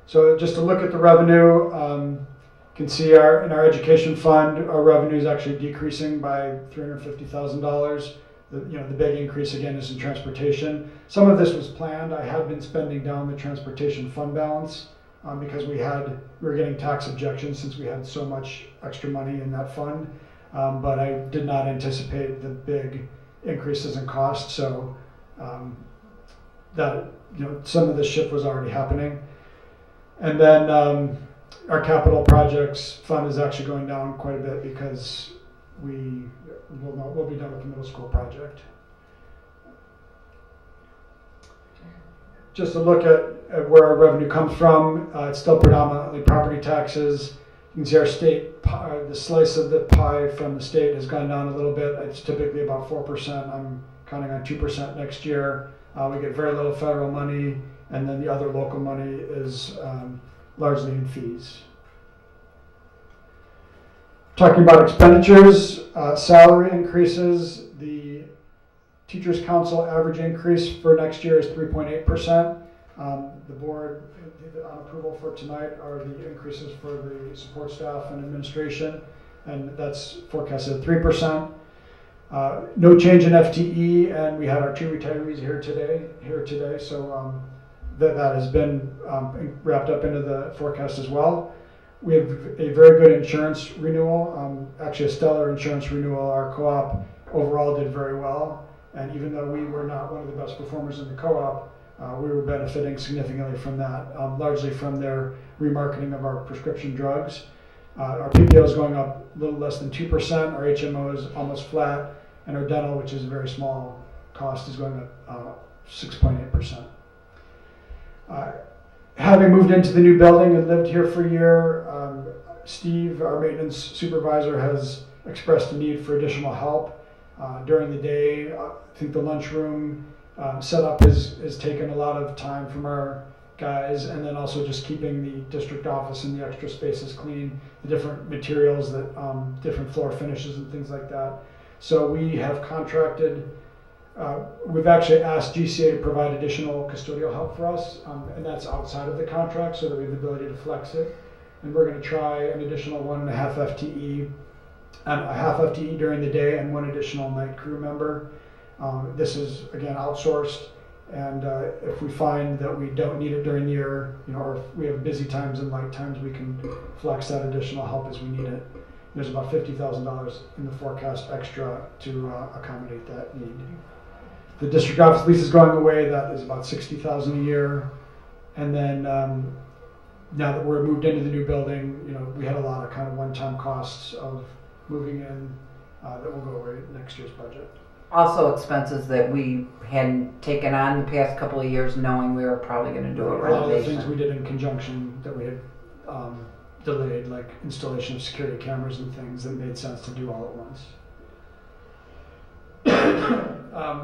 So just to look at the revenue, you can see in our education fund, our revenue is actually decreasing by $350,000. The big increase again is in transportation. Some of this was planned. I had been spending down the transportation fund balance because we were getting tax objections since we had so much extra money in that fund. But I did not anticipate the big increases in cost. So that some of this shift was already happening. And then our capital projects fund is actually going down quite a bit because we'll be done with the middle school project. Just to look at where our revenue comes from, it's still predominantly property taxes. You can see our state pie, the slice of the pie from the state has gone down a little bit. It's typically about 4%. I'm counting on 2% next year. We get very little federal money, and then the other local money is largely in fees. Talking about expenditures, salary increases, the Teachers Council average increase for next year is 3.8%. The board, on approval for tonight, are the increases for the support staff and administration, and that's forecasted at 3%. No change in FTE, and we had our 2 retirees here today, so that has been wrapped up into the forecast as well. We have a very good insurance renewal, actually a stellar insurance renewal. Our co-op overall did very well. And even though we were not one of the best performers in the co-op, we were benefiting significantly from that, largely from their remarketing of our prescription drugs. Our PPO is going up a little less than 2%, our HMO is almost flat, and our dental, which is a very small cost, is going up 6.8%. Having moved into the new building and lived here for a year, Steve, our maintenance supervisor, has expressed a need for additional help. During the day, I think the lunchroom setup has taken a lot of time from our guys, and then also just keeping the district office and the extra spaces clean, the different materials, that different floor finishes and things like that. So we have contracted, we've actually asked GCA to provide additional custodial help for us, and that's outside of the contract so that we have the ability to flex it. And we're going to try an additional 1.5 FTE. A half FTE during the day and 1 additional night crew member. This is again outsourced, and if we find that we don't need it during the year, or if we have busy times and light times, we can flex that additional help as we need it. There's about $50,000 in the forecast extra to accommodate that need. The district office lease is going away. That is about $60,000 a year, and then now that we're moved into the new building, we had a lot of kind of one-time costs of moving in that will go away next year's budget. Also expenses that we hadn't taken on the past couple of years, knowing we were probably going to do a renovation. A lot of the things we did in conjunction that we had delayed, like installation of security cameras and things that made sense to do all at once.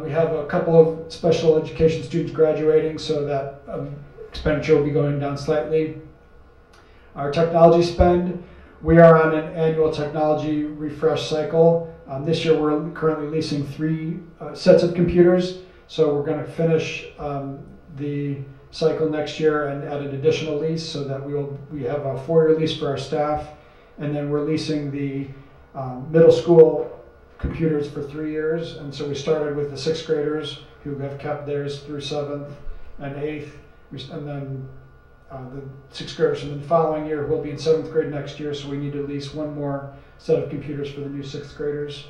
We have a couple of special education students graduating, so that expenditure will be going down slightly. Our technology spend, we are on an annual technology refresh cycle. This year we're currently leasing 3 sets of computers, so we're going to finish the cycle next year and add an additional lease so that we have a 4-year lease for our staff, and then we're leasing the middle school computers for 3 years. And so we started with the 6th graders who have kept theirs through 7th and 8th, and then the 6th graders, and then the following year we'll be in 7th grade next year, so we need to lease 1 more set of computers for the new 6th graders.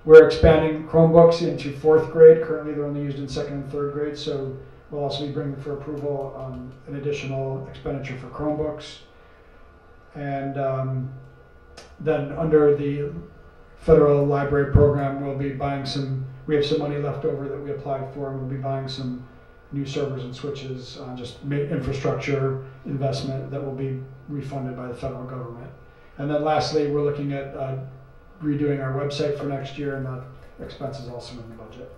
We're expanding Chromebooks into 4th grade. Currently they're only used in 2nd and 3rd grade, so we'll also be bringing for approval an additional expenditure for Chromebooks. And then under the federal library program, we'll be buying we have some money left over that we applied for, and we'll be buying some new servers and switches, just infrastructure investment that will be refunded by the federal government. And then lastly, we're looking at redoing our website for next year, and that expense is also in the budget.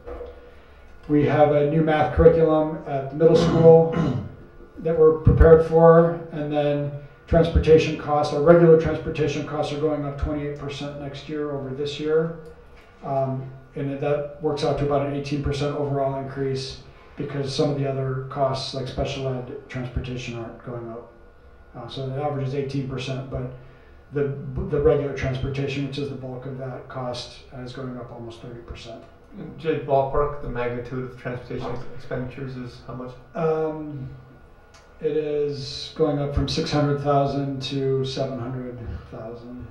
We have a new math curriculum at the middle school that we're prepared for, and then transportation costs, our regular transportation costs are going up 28% next year over this year. And that works out to about an 18% overall increase, because some of the other costs, like special ed transportation, aren't going up. So the average is 18%, but the regular transportation, which is the bulk of that cost, is going up almost 30%. Jay, ballpark, the magnitude of transportation expenditures is how much? It is going up from 600,000 to 700,000.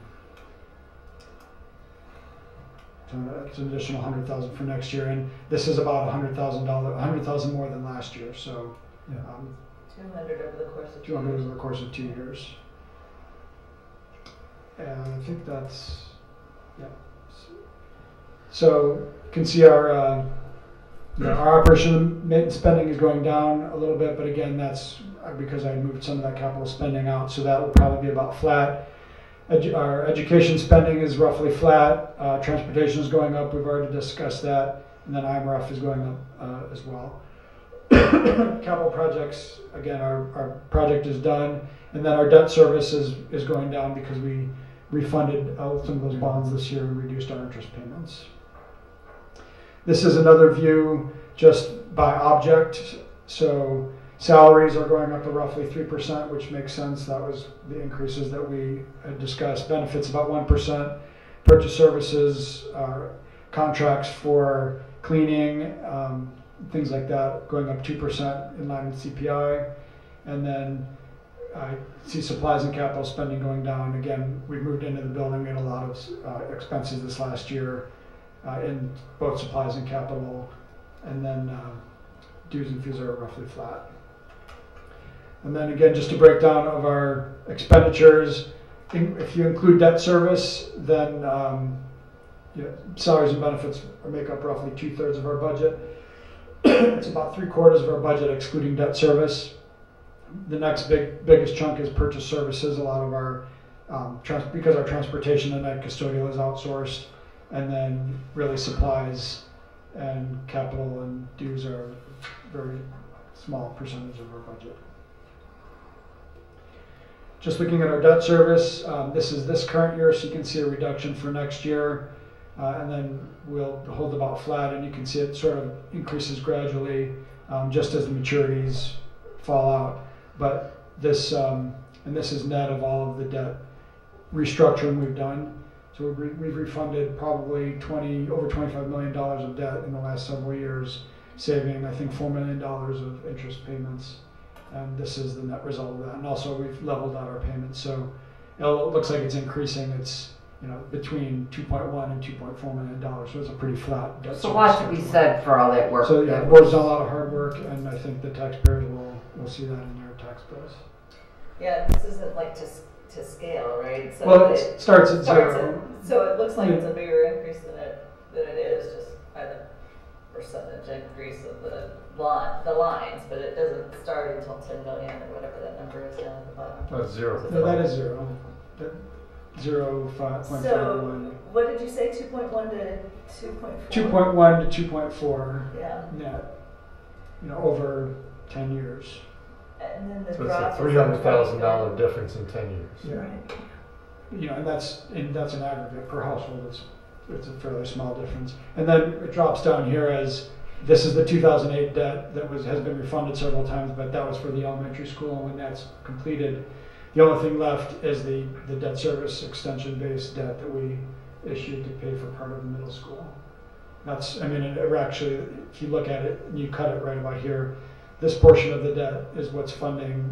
So it's an additional 100,000 for next year, and this is about $100,000 more than last year. So, 200 over the course of 2 200 years. over the course of 2 years. And I think that's So you can see our our operation and maintenance spending is going down a little bit, but again, that's because I moved some of that capital spending out, so that will probably be about flat. Our education spending is roughly flat. Transportation is going up. We've already discussed that, and then IMRF is going up as well. Capital projects, again, our project is done, and then our debt service is going down because we refunded some of those bonds this year and reduced our interest payments. This is another view just by object. So salaries are going up to roughly 3%, which makes sense. That was the increases that we had discussed. Benefits about 1%. Purchase services, contracts for cleaning, things like that, going up 2% in line with CPI. And then I see supplies and capital spending going down. Again, we moved into the building, we had a lot of expenses this last year in both supplies and capital. And then dues and fees are roughly flat. And then again, just a breakdown of our expenditures. If you include debt service, then salaries and benefits make up roughly 2/3 of our budget. It's about 3/4 of our budget excluding debt service. The next biggest chunk is purchase services. A lot of our, because our transportation and night custodial is outsourced, and then really supplies and capital and dues are a very small percentage of our budget. Just looking at our debt service, this is this current year, so you can see a reduction for next year, and then we'll hold about flat, and you can see it sort of increases gradually just as the maturities fall out. But this, and this is net of all of the debt restructuring we've done. So we've refunded probably over $25 million of debt in the last several years, saving I think $4 million of interest payments. And this is the net result of that. And also we've leveled out our payments. So it looks like it's increasing. It's between $2.1 and $2.4 million. So it's a pretty flat debt. So a lot to be said for all that work. So yeah, the board's done a lot of hard work, and I think the taxpayers will see that in their tax bills. Yeah, this isn't like to scale, right? So well, it starts at zero. So it looks like it's a bigger increase than it is just by the percentage increase of the lines, but it doesn't start until 10 million or whatever that number is down at the bottom. That's zero. No, that is zero. 5.51. So what did you say? 2.1 to 2.4. 2.1 to 2.4. Yeah. Net. Over 10 years. And then the so drop it's a $300,000 difference in 10 years. Yeah. Right. And that's an aggregate per household. It's a fairly small difference. And then it drops down here as this is the 2008 debt that has been refunded several times, but that was for the elementary school, and when that's completed, the only thing left is the debt service extension-based debt that we issued to pay for part of the middle school. Actually, if you look at it and you cut it right about here, this portion of the debt is what's funding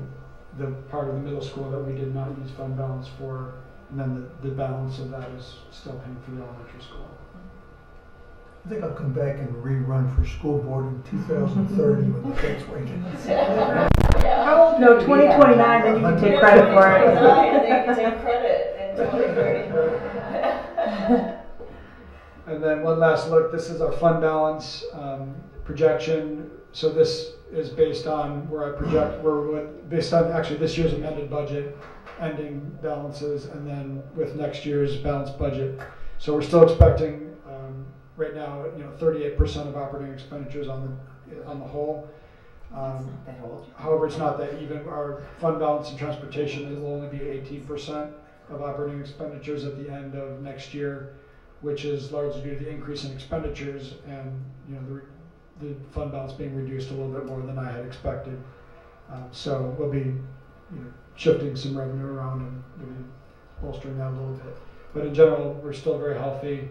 the part of the middle school that we did not use fund balance for, and then the balance of that is still paying for the elementary school. I think I'll come back and rerun for school board in 2030 when the tax rate. How old? No, 2029, then you can take credit for it. And then you can take credit in 2030. And then one last look, this is our fund balance projection. So this is based on where I project, based on actually this year's amended budget, ending balances, and then with next year's balanced budget. So we're still expecting right now, 38% of operating expenditures on the whole. However, it's not that even. Our fund balance and transportation will only be 18% of operating expenditures at the end of next year, which is largely due to the increase in expenditures and the fund balance being reduced a little bit more than I had expected. So we'll be shifting some revenue around and maybe bolstering that a little bit. But in general, we're still very healthy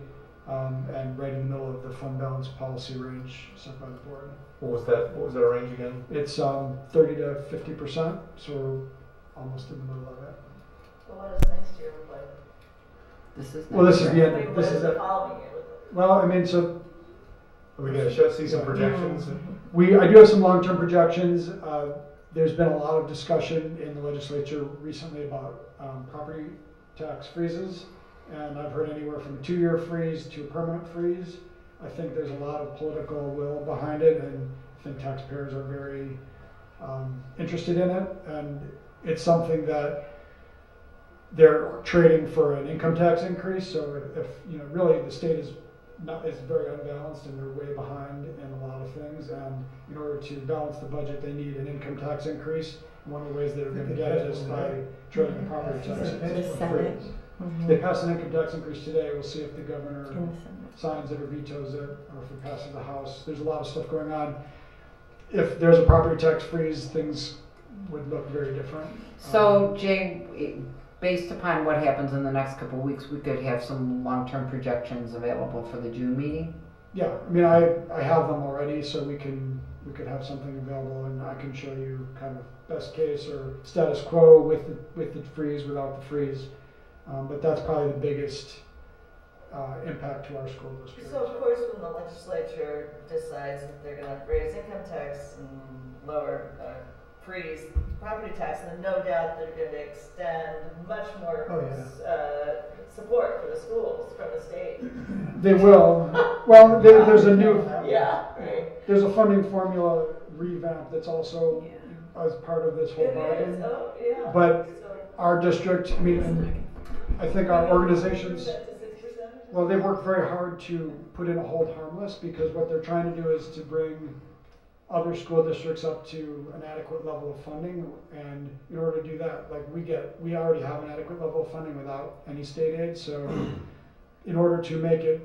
and right in the middle of the fund balance policy range set by the board. What was that range again? It's 30 to 50%, so we're almost in the middle of it. So what does next year look like? This is the end. This is the following year. Well, so are we going to see some projections? I do have some long-term projections. There's been a lot of discussion in the legislature recently about property tax freezes, and I've heard anywhere from a 2-year freeze to a permanent freeze. I think there's a lot of political will behind it, and I think taxpayers are very interested in it, and it's something that they're trading for an income tax increase. So if really the state is very unbalanced and they're way behind in a lot of things, and in order to balance the budget, they need an income tax increase. One of the ways they're going to get it is by trading the property tax. They passed an income tax increase today. We'll see if the governor signs it or vetoes it, or if it passes the House. There's a lot of stuff going on. If there's a property tax freeze, things would look very different. So, Jay, based upon what happens in the next couple of weeks, we could have some long-term projections available for the June meeting? Yeah, I mean, I have them already, so we could have something available, and I can show you kind of best case or status quo with the freeze, without the freeze. But that's probably the biggest impact to our school district. So of course, when the legislature decides that they're going to raise income tax and lower freeze property tax, then no doubt they're going to extend much more support for the schools from the state. They will. Well, there's a new there's a funding formula revamp that's also as part of this whole bargain. But our district, I mean, I think our organizations, well, they work very hard to put in a hold harmless, because what they're trying to do is to bring other school districts up to an adequate level of funding. And in order to do that, like we already have an adequate level of funding without any state aid. So in order to make it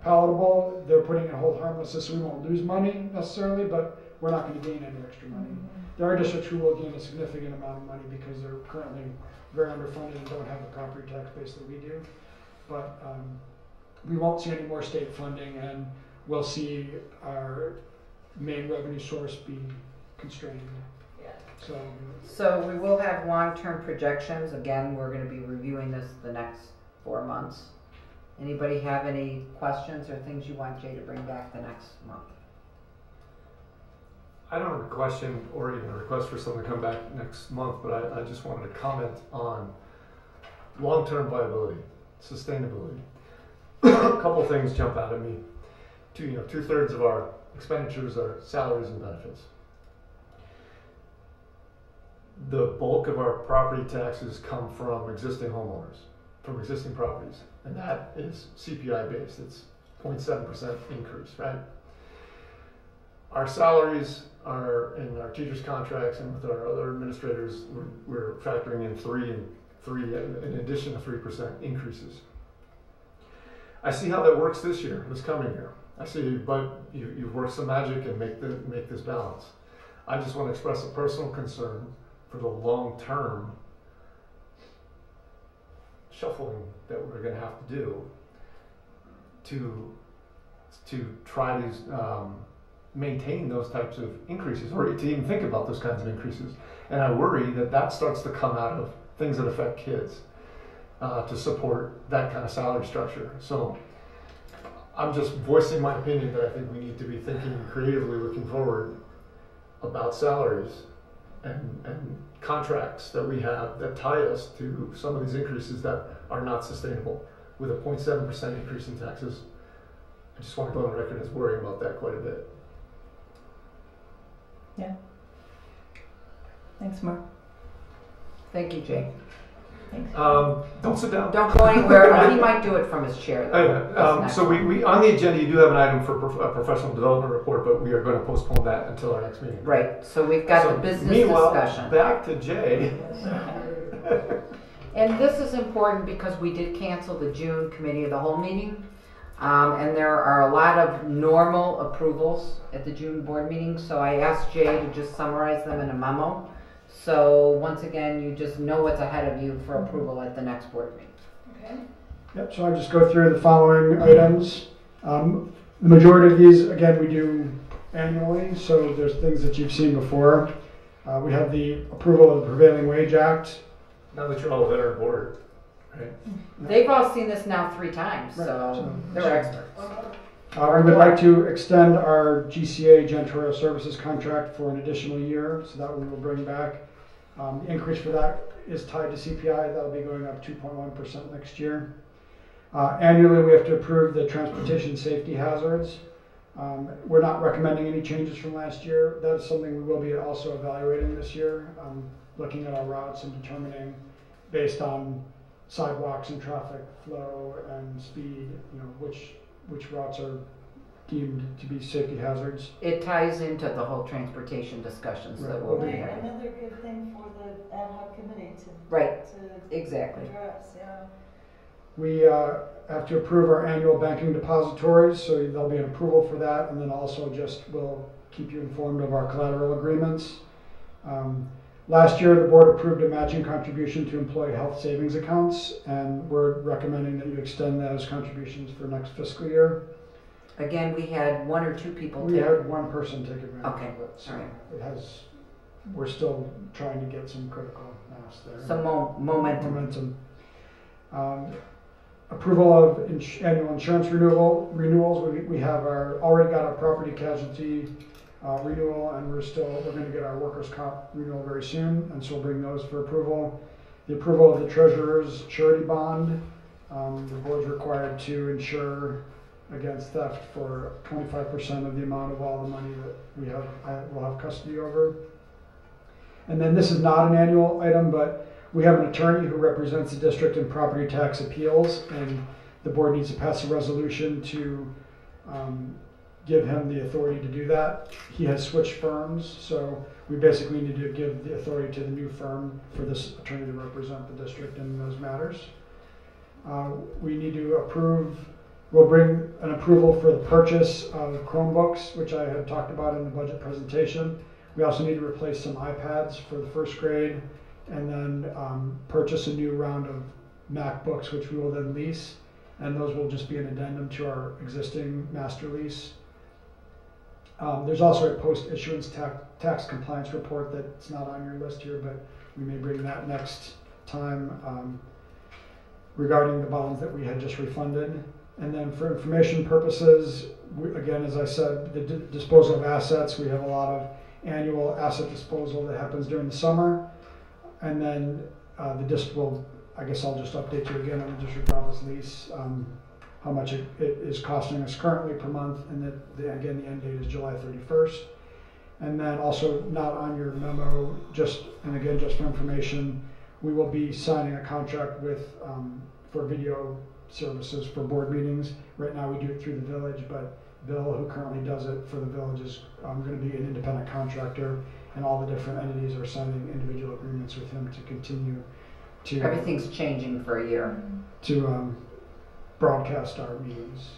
palatable, they're putting in a hold harmless, so we won't lose money necessarily, but we're not going to gain any extra money. There are districts who will gain a significant amount of money because they're currently very underfunded and don't have the property tax base that we do. But we won't see any more state funding, and we'll see our main revenue source be constrained. So we will have long-term projections. Again, we're going to be reviewing this the next 4 months. Anybody have any questions or things you want Jay to bring back the next month? I don't have a question or even a request for someone to come back next month, but I just wanted to comment on long-term viability, sustainability. A couple things jump out at me. 2/3 of our expenditures are salaries and benefits. The bulk of our property taxes come from existing homeowners, from existing properties, and that is CPI based. It's 0.7% increase, right? Our salaries are in our teachers' contracts, and with our other administrators, we're factoring in three in addition to 3% increases. I see how that works this coming year. I see, but you've worked some magic and make this balance. I just want to express a personal concern for the long-term shuffling that we're going to have to do to try to maintain those types of increases, or to even think about those kinds of increases. And I worry that starts to come out of things that affect kids to support that kind of salary structure. So I'm just voicing my opinion that I think we need to be thinking creatively looking forward about salaries and contracts that we have that tie us to some of these increases that are not sustainable. With a 0.7% increase in taxes, I just want to go on record as worrying about that quite a bit. Yeah. Thanks, Mark. Thank you, Jay. Thanks. Don't sit down. Don't go anywhere. He might do it from his chair. So we on the agenda, you do have an item for a professional development report, but we are going to postpone that until our next meeting. Right. So we've got the business discussion. Back to Jay. And this is important because we did cancel the June committee of the whole meeting. And there are a lot of normal approvals at the June board meeting. So I asked Jay to just summarize them in a memo. So once again, you just know what's ahead of you for approval at the next board meeting. Okay. Yep, so I'll just go through the following items. The majority of these, again, we do annually, so there's things that you've seen before. We have the approval of the Prevailing Wage Act. Now that you're all there on board, right? They've all seen this now 3 times, so they're experts. We would like to extend our GCA janitorial services contract for an additional year, so that we will bring back. The increase for that is tied to CPI. That'll be going up 2.1% next year. Annually, we have to approve the transportation safety hazards. We're not recommending any changes from last year. That is something we will be also evaluating this year, looking at our routes and determining, based on sidewalks and traffic flow and speed, which routes are deemed to be safety hazards. It ties into the whole transportation discussions that we'll be having. Another good thing for the ad hoc committee to Exactly. address, yeah. We have to approve our annual banking depositories, so there'll be an approval for that, and then also just we'll keep you informed of our collateral agreements. Last year, the board approved a matching contribution to employee health savings accounts, and we're recommending that you extend those contributions for next fiscal year. Again, we had 1 or 2 people We had one person take advantage Okay. of it, so All right. it has. We're still trying to get some critical mass there. some momentum. Approval of annual insurance renewals. We have already got our property casualty renewal, and we're going to get our workers' comp renewal very soon, and so we'll bring those for approval. The approval of the treasurer's surety bond. The board's required to insure against theft for 25% of the amount of all the money that we'll have custody over. And then this is not an annual item, but we have an attorney who represents the district in property tax appeals, and the board needs to pass a resolution to give him the authority to do that. He has switched firms, so we basically need to give the authority to the new firm for this attorney to represent the district in those matters. We need to approve. We'll bring an approval for the purchase of Chromebooks, which I had talked about in the budget presentation. We also need to replace some iPads for the first grade, and then purchase a new round of MacBooks, which we will then lease, and those will just be an addendum to our existing master lease. There's also a post-issuance tax compliance report that's not on your list here, but we may bring that next time regarding the bonds that we had just refunded. And then for information purposes, again, as I said, the disposal of assets, we have a lot of annual asset disposal that happens during the summer. And then the district will, I guess I'll just update you again on the district office lease, how much it is costing us currently per month, and that again, the end date is July 31st. And then also not on your memo, just for information, we will be signing a contract with for video services for board meetings. Right now we do it through the village, but Bill, who currently does it for the village, is going to be an independent contractor, and all the different entities are signing individual agreements with him to continue to. Everything's changing for a year. To broadcast our meetings.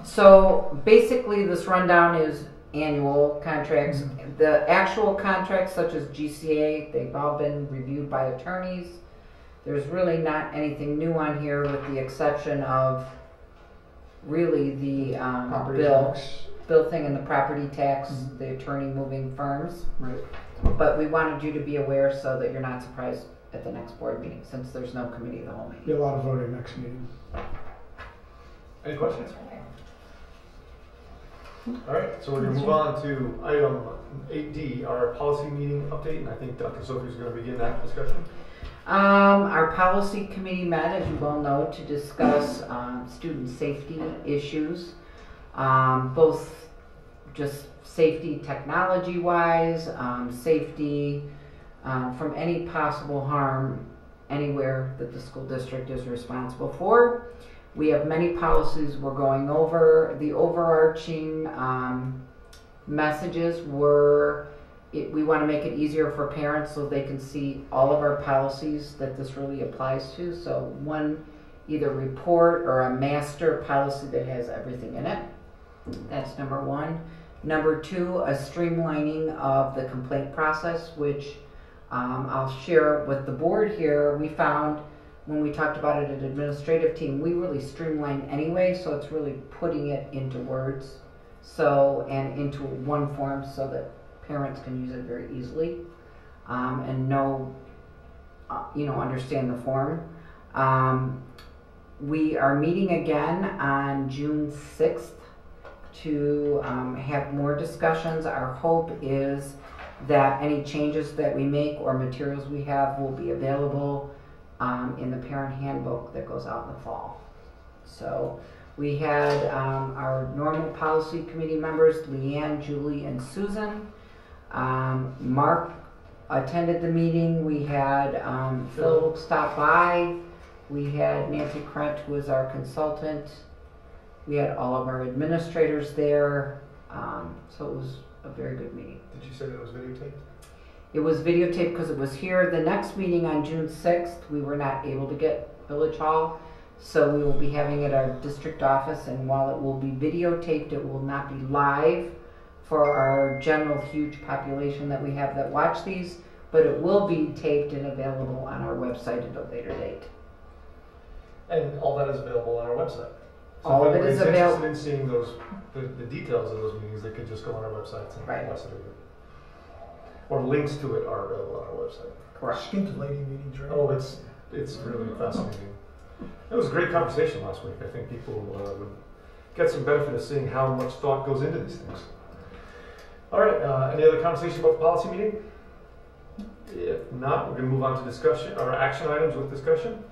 So basically, this rundown is annual contracts. Mm-hmm. The actual contracts, such as GCA, they've all been reviewed by attorneys. There's really not anything new on here, with the exception of really the bill thing and the property tax, mm-hmm. the attorney moving firms. Right. But we wanted you to be aware so that you're not surprised at the next board meeting, since there's no committee of the whole meeting. Be a lot of voting next meeting. Any questions? All right, so we're going to move on to item 8D, our policy meeting update, and I think Dr. Sophie is going to begin that discussion. Our policy committee met, as you well know, to discuss student safety issues, both just safety technology-wise, safety from any possible harm anywhere that the school district is responsible for. We have many policies we're going over. The overarching messages were we want to make it easier for parents so they can see all of our policies that this really applies to. So one, either report or a master policy that has everything in it. That's number one. Number two, a streamlining of the complaint process, which I'll share with the board here. We found when we talked about it at administrative team, we really streamlined anyway, so it's really putting it into words and into one form so that parents can use it very easily and know, understand the form. We are meeting again on June 6th to have more discussions. Our hope is that any changes that we make or materials we have will be available in the parent handbook that goes out in the fall. So we had our normal policy committee members, Leanne, Julie, and Susan. Mark attended the meeting. We had Phil stop by. We had Nancy Krent, who is our consultant. We had all of our administrators there. So it was a very good meeting. Did you say that it was videotaped? It was videotaped because it was here. The next meeting on June 6th, we were not able to get Village Hall. So we will be having it at our district office, and while it will be videotaped, it will not be live for our general huge population that we have that watch these, but it will be taped and available on our website at a later date. And all that is available on our website. So All if of it is anybody's available. interested in seeing the details of those meetings, they could just go on our website and Right. watch it. Or links to it are available on our website. Correct. Scintillating meetings, right? Oh, it's really fascinating. It was a great conversation last week. I think people would get some benefit of seeing how much thought goes into these things. All right, any other conversation about the policy meeting? If not, we're going to move on to discussion, or action items with discussion.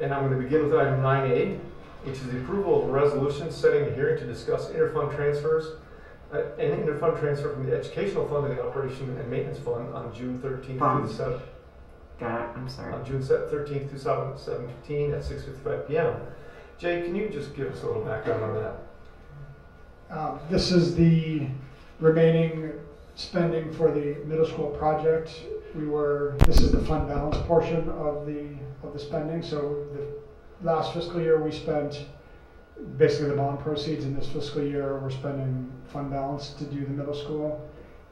And I'm going to begin with item 9A, which is the approval of a resolution setting a hearing to discuss interfund transfers, an interfund transfer from the educational fund to the operation and maintenance fund on June 13th through the 7th. Got it, I'm sorry. On June 13th, 2017 at 6:55 p.m. Jay, can you just give us a little background on that? This is the remaining spending for the middle school project. This is the fund balance portion of the spending. So the last fiscal year we spent basically the bond proceeds. In this fiscal year we're spending fund balance to do the middle school,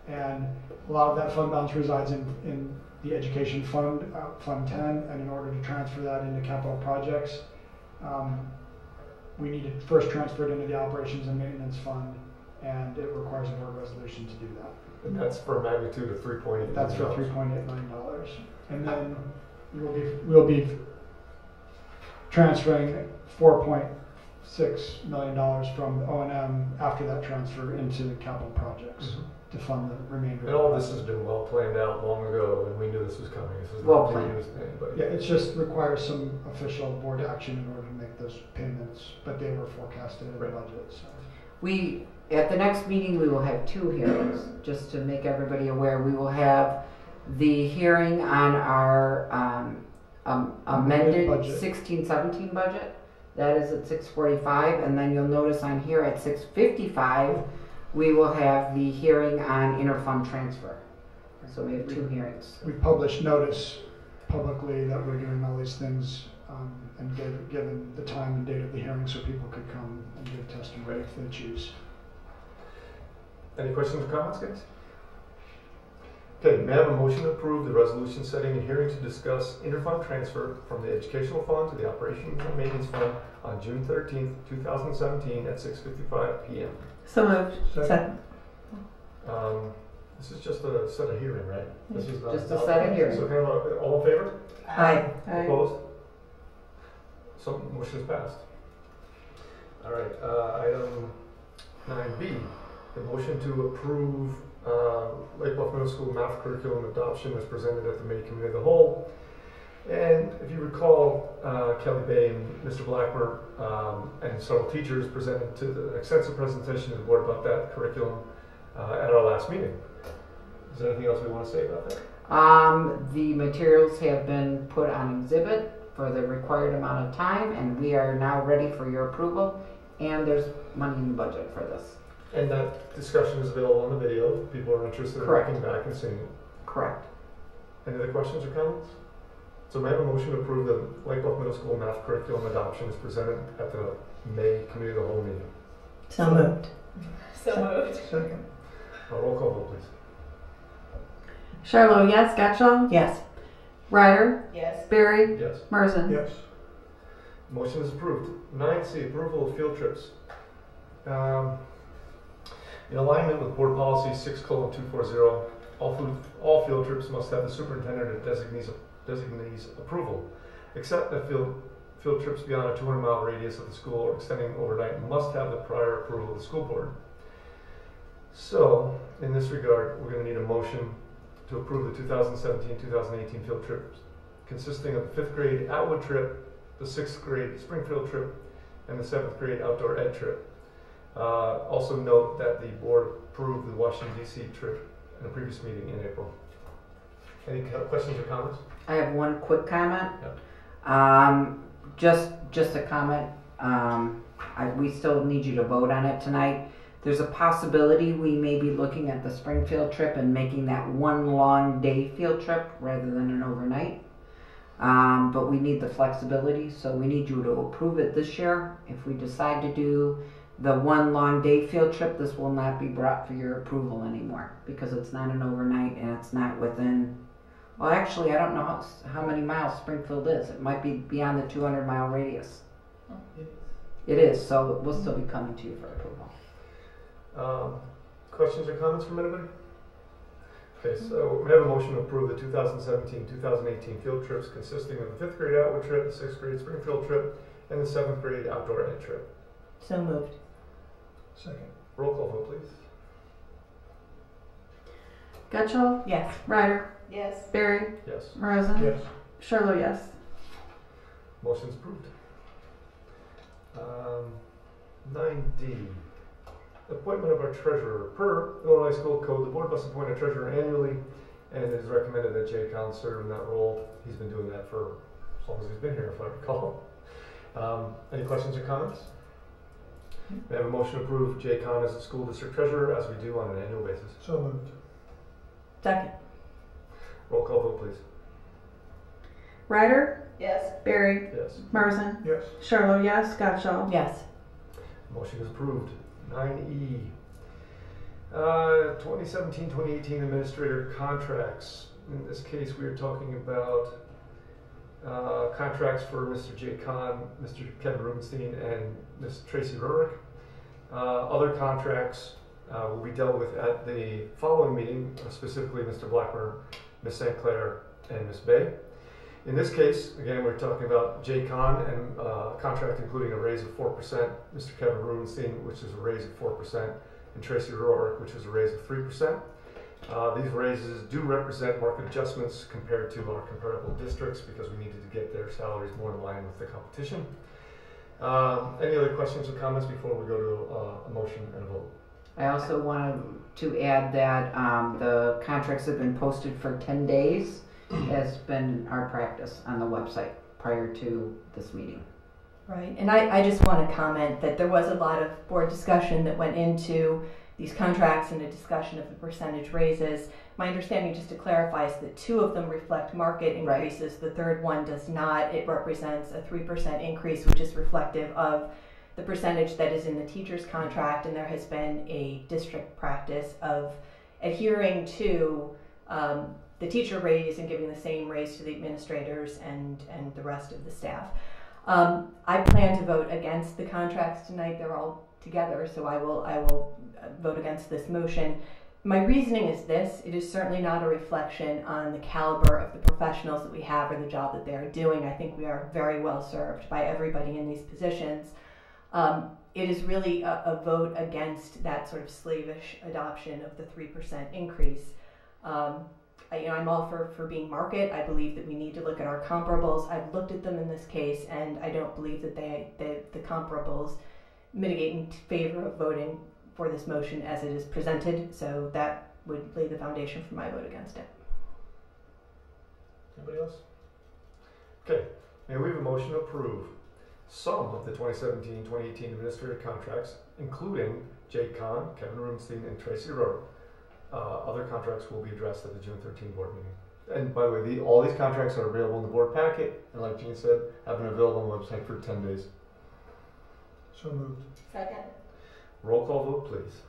and a lot of that fund balance resides in the education fund, Fund 10, and in order to transfer that into capital projects, we need to first transfer it into the operations and maintenance fund, and it requires a board resolution to do that. And that's for a magnitude of $3.8 million. That's for $3.8 million. And then we'll be transferring $4.6 million from O&M after that transfer into the capital projects to fund the remainder. And all this has been well planned out long ago, and we knew this was coming. This is Well not planned. news to anybody. Yeah, it just requires some official board action in order to make those payments, but they were forecasted in the budget. So. At the next meeting, we will have two hearings, just to make everybody aware. We will have the hearing on our amended Budget. 16-17 budget. That is at 6:45, and then you'll notice on here at 6:55, we will have the hearing on interfund transfer. So we have two hearings. We published notice publicly that we're doing all these things and given the time and date of the hearing so people could come and give testimony if they choose. Any questions or comments, guys? Okay, may I have a motion to approve the resolution setting a hearing to discuss interfund transfer from the educational fund to the operations and maintenance fund on June 13th, 2017 at 6:55 p.m. So moved. Second. This is just a set of hearing, right? This is Just a set of hearing. So kind of all in favor? Aye. Opposed? So motion is passed. All right, item 9B, the motion to approve Lake Bluff Middle School math curriculum adoption as presented at the May Committee of the Whole. And if you recall, Kelly Bay and Mr. Blackmer and several teachers presented to an extensive presentation to the board about that curriculum at our last meeting. Is there anything else we want to say about that? The materials have been put on exhibit for the required amount of time, and we are now ready for your approval, and there's money in the budget for this. And that discussion is available on the video if people are interested in Correct. looking back and seeing it. Correct. Any other questions or comments? So may I have a motion to approve the Lake Bluff Middle School math curriculum adoption as presented at the May Committee of the Whole meeting? So moved. So moved. Second. Roll call vote, please. Charlo, yes. Gottschall? Yes. Ryder? Yes. Barry? Yes. Merson? Yes. Motion is approved. 9C, approval of field trips. In alignment with board policy 6:240, all field trips must have the superintendent or designee's approval, except that field trips beyond a 200-mile radius of the school or extending overnight must have the prior approval of the school board. So, in this regard, we're going to need a motion to approve the 2017-2018 field trips, consisting of the 5th grade Atwood trip, the 6th grade Springfield trip, and the 7th grade outdoor ed trip. Also note that the board approved the Washington D.C. trip in a previous meeting in April. Any questions or comments? I have one quick comment. Yep. Just a comment. We still need you to vote on it tonight. There's a possibility we may be looking at the Springfield trip and making that one long day field trip rather than an overnight. But we need the flexibility, so we need you to approve it this year. If we decide to do the one long day field trip, this will not be brought for your approval anymore because it's not an overnight and it's not within, well, actually, I don't know how many miles Springfield is. It might be beyond the 200-mile radius. It is, so we'll still be coming to you for approval. Questions or comments from anybody? Okay, so we have a motion to approve the 2017-2018 field trips consisting of the 5th grade Atwood trip, the 6th grade Springfield trip, and the 7th grade outdoor ed trip. So moved. Second. Roll call vote, please. Gutschall, Yes. Ryder, Yes. Barry, Yes. Rosen, Yes. Charlo, yes. Motion's approved. 9D. Appointment of our treasurer. Per Illinois School Code, the board must appoint a treasurer annually, and it is recommended that Jay Kahn serve in that role. He's been doing that for as long as he's been here, if I recall. Any questions or comments? We have a motion to approve Jay Kahn as the school district treasurer, as we do on an annual basis. So moved. Second. Roll call vote, please. Ryder, Yes. Barry, Yes. Marzen, Yes. Charlo, yes. Gutschall, Yes. Motion is approved. 9E. 2017-2018 administrator contracts. In this case, we are talking about contracts for Mr. Jay Kahn, Mr. Kevin Rubenstein, and Ms. Tracy Rurick. Other contracts will be dealt with at the following meeting, specifically Mr. Blackmer, Ms. St. Clair, and Ms. Bay. In this case, again, we're talking about Jay Kahn and contract including a raise of 4%, Mr. Kevin Rubenstein, which is a raise of 4%, and Tracy Rurick, which is a raise of 3%. These raises do represent market adjustments compared to our comparable districts because we needed to get their salaries more in line with the competition. Any other questions or comments before we go to a motion and a vote? I also wanted to add that the contracts have been posted for 10 days, has been our practice on the website prior to this meeting. Right, and I just want to comment that there was a lot of board discussion that went into these contracts and a discussion of the percentage raises. My understanding, just to clarify, is that 2 of them reflect market increases. The third one does not. It represents a 3% increase, which is reflective of the percentage that is in the teacher's contract, and there has been a district practice of adhering to the teacher raise and giving the same raise to the administrators and the rest of the staff. I plan to vote against the contracts tonight. They're all together, so I will vote against this motion. My reasoning is this: it is certainly not a reflection on the caliber of the professionals that we have or the job that they are doing. I think we are very well served by everybody in these positions. It is really a vote against that sort of slavish adoption of the 3% increase. I'm all for being market. I believe that we need to look at our comparables. I've looked at them in this case, and I don't believe that the comparables mitigate in favor of voting for this motion as it is presented. So that would lay the foundation for my vote against it. Anybody else? Okay, may we have a motion to approve some of the 2017-2018 administrative contracts, including Jay Kahn, Kevin Rubenstein, and Tracy Rurick. Other contracts will be addressed at the June 13 board meeting. And by the way, all these contracts are available in the board packet, and like Jean said, have been available on the website for 10 days. So moved. Second. Roll call vote, please.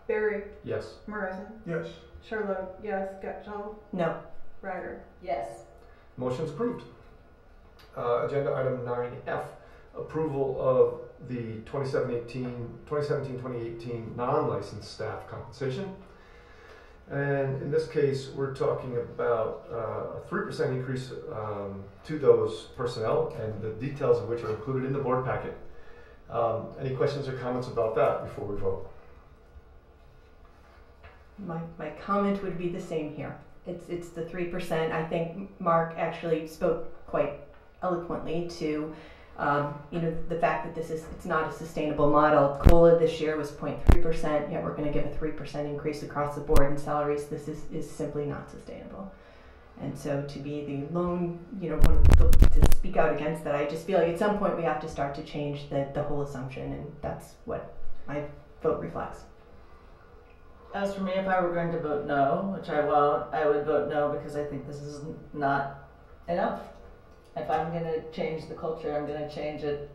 Barry, Yes. Marzen, Yes. Charlo, yes. Gutschall, No. Ryder. Yes. Motion's approved. Agenda item 9F, approval of the 2017-2018 non-licensed staff compensation. And in this case, we're talking about a 3% increase to those personnel, and the details of which are included in the board packet. Any questions or comments about that before we vote? My comment would be the same here. It's the 3%. I think Mark actually spoke quite eloquently to the fact that it's not a sustainable model. COLA this year was 0.3%, yet we're going to give a 3% increase across the board in salaries. This is simply not sustainable. And so to be the lone, one to speak out against that, I just feel like at some point we have to start to change the whole assumption, and that's what my vote reflects. As for me, if I were going to vote no, which I won't, I would vote no because I think this is not enough. If I'm going to change the culture, I'm going to change it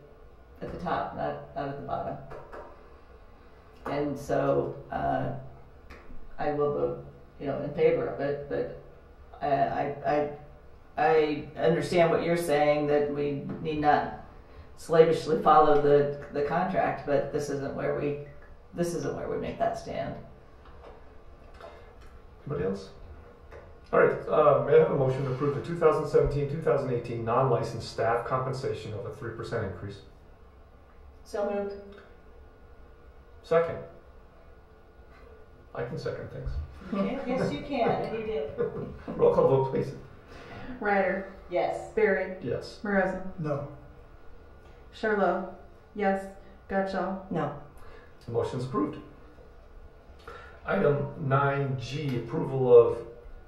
at the top, not at the bottom. And so I will vote, in favor of it. But I understand what you're saying, that we need not slavishly follow the contract, but this isn't where we make that stand. Anybody else? All right, may I have a motion to approve the 2017-2018 non-licensed staff compensation of a 3% increase? So moved. Second. I can second things. Yes, you can, and you did. Roll call vote, please. Ryder. Yes. Barry. Yes. Morozen. No. Charlo. Yes. Gotcha. No. The motion is approved. Item 9G, approval of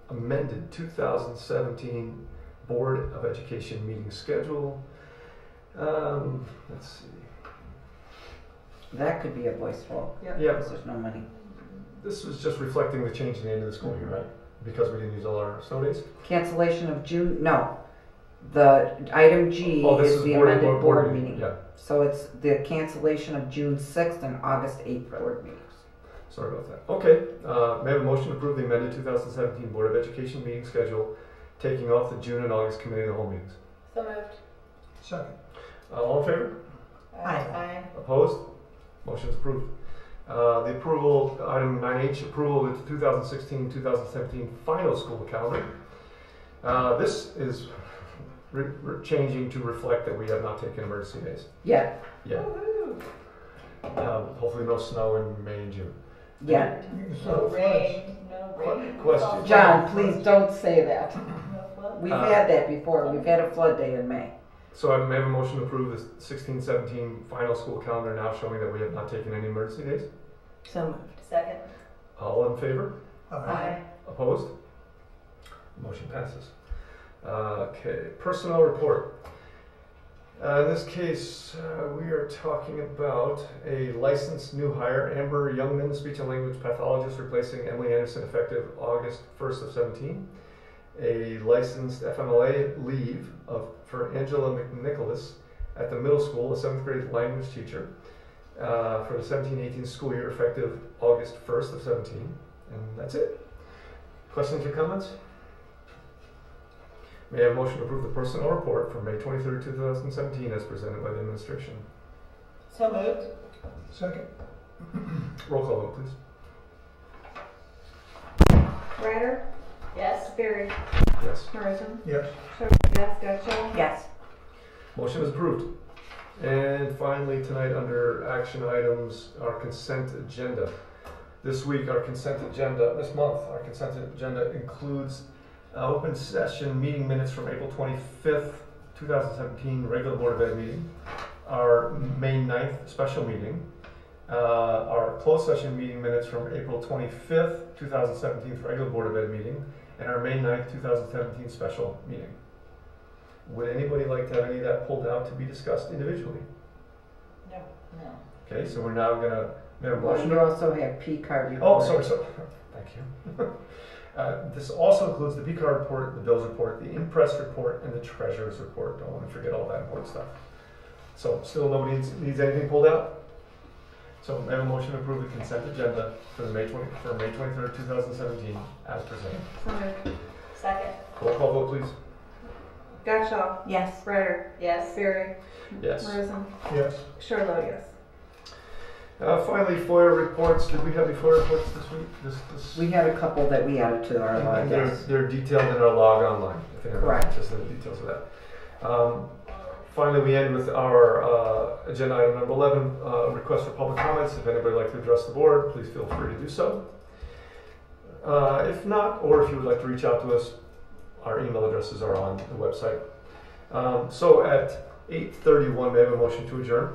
amended 2017 Board of Education meeting schedule. Let's see. That could be a voice vote. Yeah. Because there's no money. This was just reflecting the change in the end of the school year, right? Because we didn't use all our snow days? Cancellation of June, no. The item G This is the board amended board meeting. Yeah, So it's the cancellation of June 6th and August 8th board meetings. sorry about that. Okay, may I have a motion to approve the amended 2017 Board of Education meeting schedule, taking off the June and August committee of the whole meetings? So moved. Second. All in favor? Aye. Opposed? Motion's approved. The approval, item 9H, approval of the 2016-2017 final school calendar. This is changing to reflect that we have not taken emergency days. Yeah. Yeah. Hopefully no snow in May and June. Yeah. No rain. Question. John, please don't say that. No flood. We've had that before. We've had a flood day in May. So I may have a motion to approve the 16-17 final school calendar now showing that we have not taken any emergency days. So moved. Second. All in favor? Aye. Opposed? Motion passes. Okay, personnel report. In this case, we are talking about a licensed new hire, Amber Youngman, speech and language pathologist, replacing Emily Anderson effective August 1st of 17. A licensed FMLA leave for Angela McNicholas at the middle school, a 7th grade language teacher, for the 17-18 school year effective August 1st of 17. And that's it. Questions or comments? May I have a motion to approve the personnel report for May 23rd, 2017 as presented by the administration? So moved. Second. Roll call vote, please. Ryder. Yes. Barry. Yes. Morozen. Yes. Yes. Gotcha. Yes. Motion is approved. And finally, tonight under action items, our consent agenda. This month, our consent agenda includes open session meeting minutes from April 25th, 2017, regular Board of Ed meeting, our May 9th special meeting, our closed session meeting minutes from April 25th, 2017, regular Board of Ed meeting, and our May 9th, 2017 special meeting. Would anybody like to have any of that pulled out to be discussed individually? No. Okay, so we're now going to make a Well, motion. you also have P card report. Oh, sorry. Thank you. This also includes the P-card report, the bills report, the impress report, and the treasurer's report. Don't want to forget all that important stuff. So, still nobody needs anything pulled out? So, may I have a motion to approve the consent agenda for May 23rd, 2017, as presented? So moved. Second. Roll call vote, please. Gotcha. Yes. Ryder. Yes. Barry. Yes. Morozen. Yes. Charlo. Yes. Finally, FOIA reports. Did we have any FOIA reports this week? We had a couple that we added to our log. And they're detailed in our log online. If anyone Correct. wants to see the details of that. finally, we end with our agenda item number 11, request for public comments. If anybody would like to address the board, please feel free to do so. If not, or if you would like to reach out to us, our email addresses are on the website. So at 8:31, we have a motion to adjourn.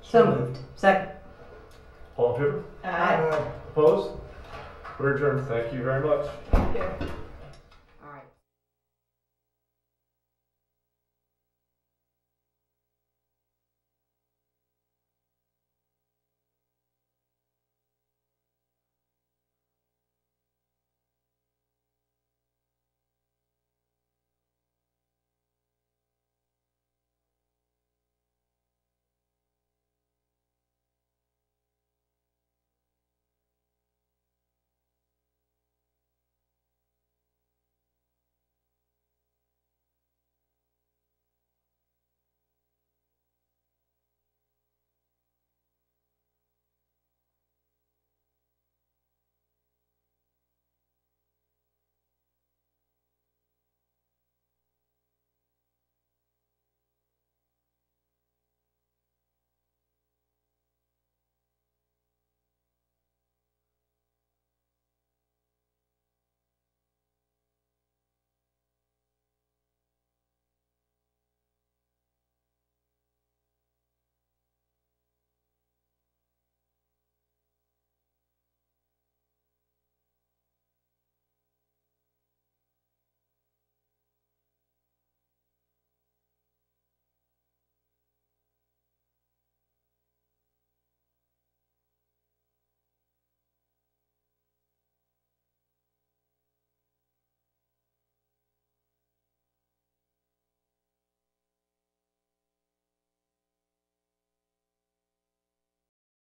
So moved. Second. All in favor? Aye. Opposed? We're adjourned. Thank you very much. Thank you.